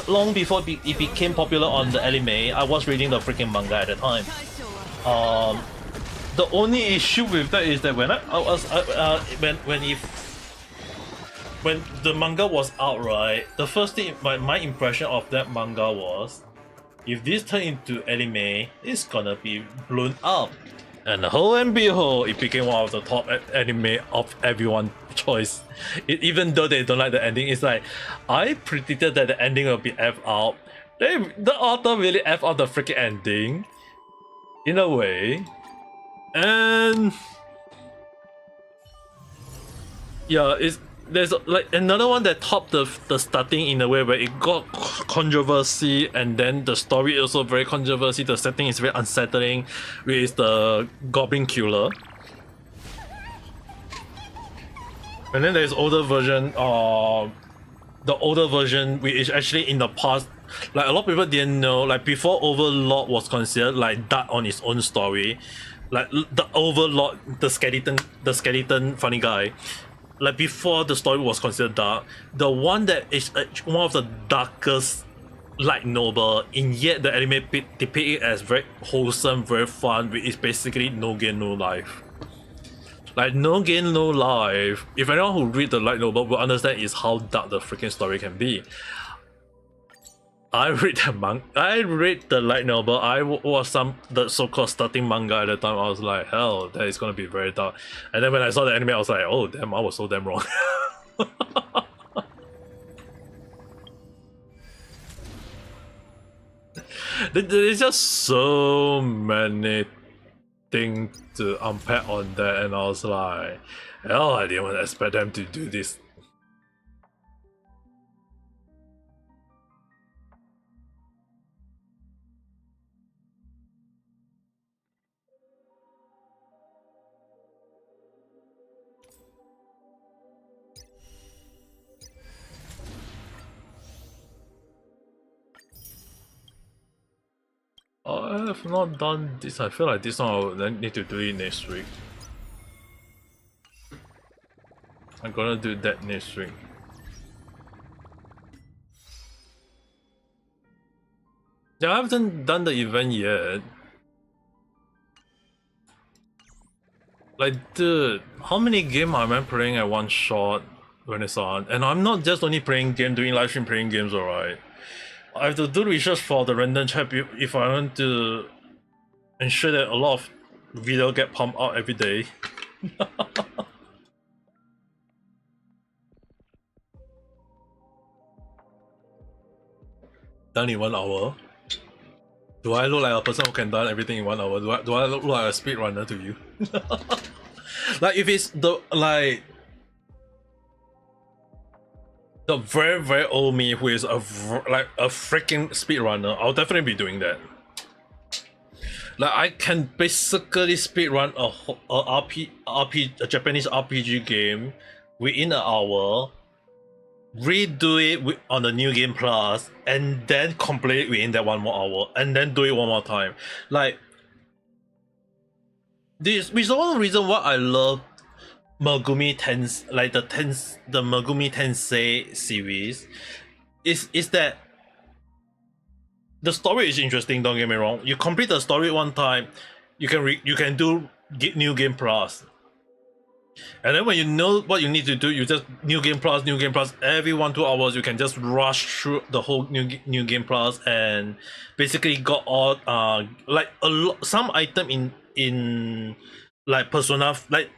Speaker 1: long before it became popular on the anime. I was reading the freaking manga at the time. The only issue with that is that when when the manga was out, right, the first thing my impression of that manga was, if this turned into anime, it's gonna be blown up. And lo and behold, it became one of the top anime of everyone's choice. Even though they don't like the ending, it's like, I predicted that the ending will be F out. The author really F out the freaking ending, in a way. And yeah, there's like another one that topped the starting in a way where it got controversy, and then the story is also very controversy. The setting is very unsettling, which is the Goblin Killer. And then there's older version, the older version which is actually in the past. Like a lot of people didn't know, like before Overlord was considered like dark on its own story. Like the Overlord, the skeleton funny guy. Like before the story was considered dark, the one that is one of the darkest light novel, and yet the anime depict it as very wholesome, very fun, which is basically No Gain No Life. Like No Gain No Life, if anyone who read the light novel will understand is how dark the freaking story can be. I read the light novel. I was the so-called starting manga at the time. I was like, hell, that is gonna be very dark. And then when I saw the anime, I was like, oh damn, I was so damn wrong. There's just so many things to unpack on that, and I was like, hell, I didn't expect them to do this. I have not done this. I feel like this one I'll need to do it next week. I'm gonna do that next week. Yeah, I haven't done the event yet. Like, dude, how many games am I playing at one shot when it's on? And I'm not just only playing game, doing live stream playing games, alright. I have to do research for the random chat if I want to ensure that a lot of video get pumped out every day. Done in 1 hour? Do I look like a person who can done everything in 1 hour? Do I look like a speedrunner to you? Like if it's the very very old me who is a freaking speedrunner, I'll definitely be doing that. Like I can basically speedrun a Japanese RPG game within an hour, redo it on the New Game Plus, and then complete it within that 1 more hour, and then do it one more time. Like this is one reason why I love Megumi Tensei, like the Megumi Tensei series, is that the story is interesting. Don't get me wrong. You complete the story one time, you can do New Game Plus, and then when you know what you need to do, you just New Game Plus every 1-2 hours. You can just rush through the whole New Game Plus and basically got all like some item in like Persona, like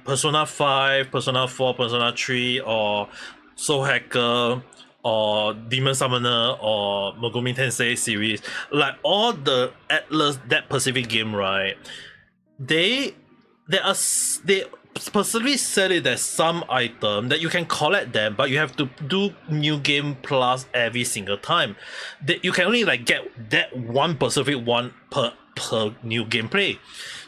Speaker 1: Persona 5, Persona 4, Persona 3, or Soul Hacker, or Demon Summoner, or Megumi Tensei series, like all the Atlas, that Pacific game, right? They specifically said it as some item that you can collect them, but you have to do New Game Plus every single time. That you can only like get that one specific one per new gameplay.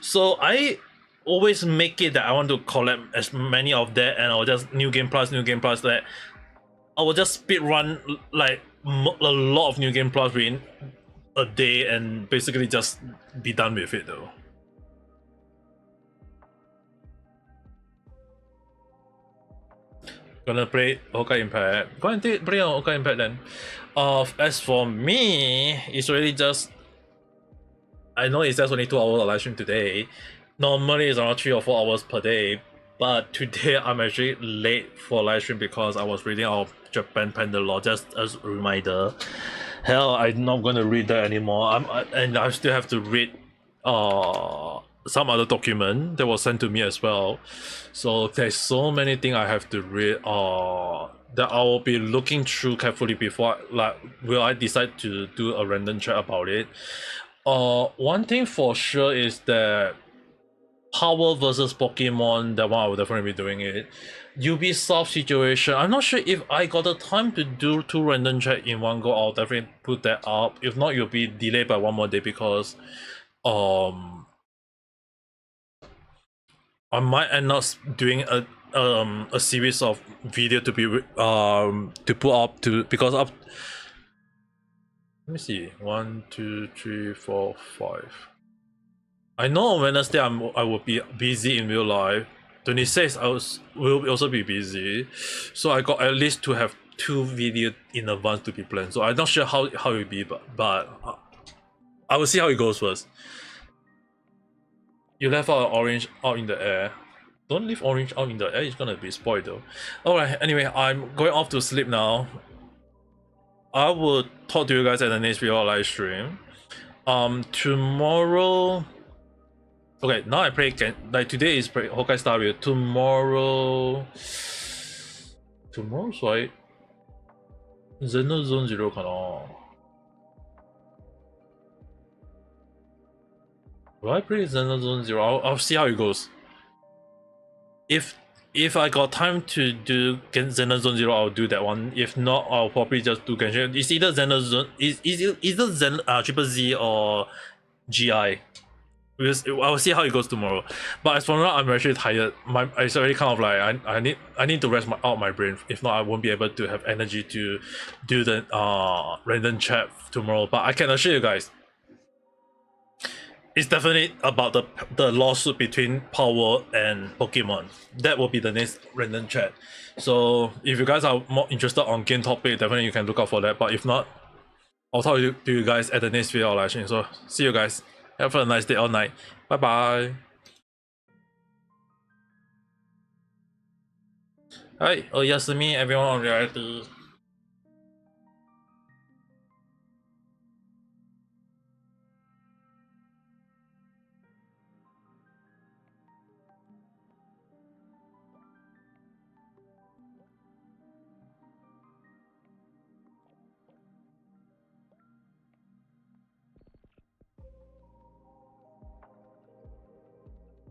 Speaker 1: So I always make it that I want to collect as many of that, and I'll just New Game Plus that I will just speed run like a lot of New Game Plus within a day and basically just be done with it though. Gonna play Honkai Impact. Go and play on Honkai Impact then. As for me, it's really just, I know it's just only 2 hours of live stream today. Normally it's around 3 or 4 hours per day, but today I'm actually late for live stream because I was reading our Japan Panda Law, just as a reminder. Hell, I'm not gonna read that anymore. And I still have to read some other document that was sent to me as well. So there's so many things I have to read that I will be looking through carefully before, like, will I decide to do a random chat about it. One thing for sure is that Palworld versus Pokemon, that one I will definitely be doing it. Ubisoft situation, I'm not sure if I got the time to do 2 random chat in one go. I'll definitely put that up. If not, you'll be delayed by 1 more day because I might end up doing a series of video to be to put up to, because up, let me see, 1 2 3 4 5. I know on Wednesday I will be busy in real life. 26 will also be busy, so I got at least to have 2 videos in advance to be planned. So I'm not sure how it will be, but I will see how it goes first. You left out orange out in the air. Don't leave orange out in the air, it's gonna be spoiled though. Alright, anyway, I'm going off to sleep now. I will talk to you guys at the next video live stream. Tomorrow, okay, now I play like today is play Honkai Star Rail. Tomorrow's right? Xeno Zone Zero かな? Will I play Xeno Zone Zero? I'll see how it goes. If I got time to do Xeno Zone Zero, I'll do that one. If not, I'll probably just do Genshin. It's either Xeno Zone, either Zen Triple Z or GI. Because I'll see how it goes tomorrow. But as for now, I'm actually tired. It's already kind of like I need to rest out my brain. If not, I won't be able to have energy to do the random chat tomorrow. But I can assure you guys, it's definitely about the lawsuit between Palworld and Pokemon. That will be the next random chat. So if you guys are more interested on game topic, definitely you can look out for that. But if not, I'll talk to you guys at the next video live stream. So see you guys. Have a nice day or night. Bye bye. Hi, Oyasumi, everyone on reality.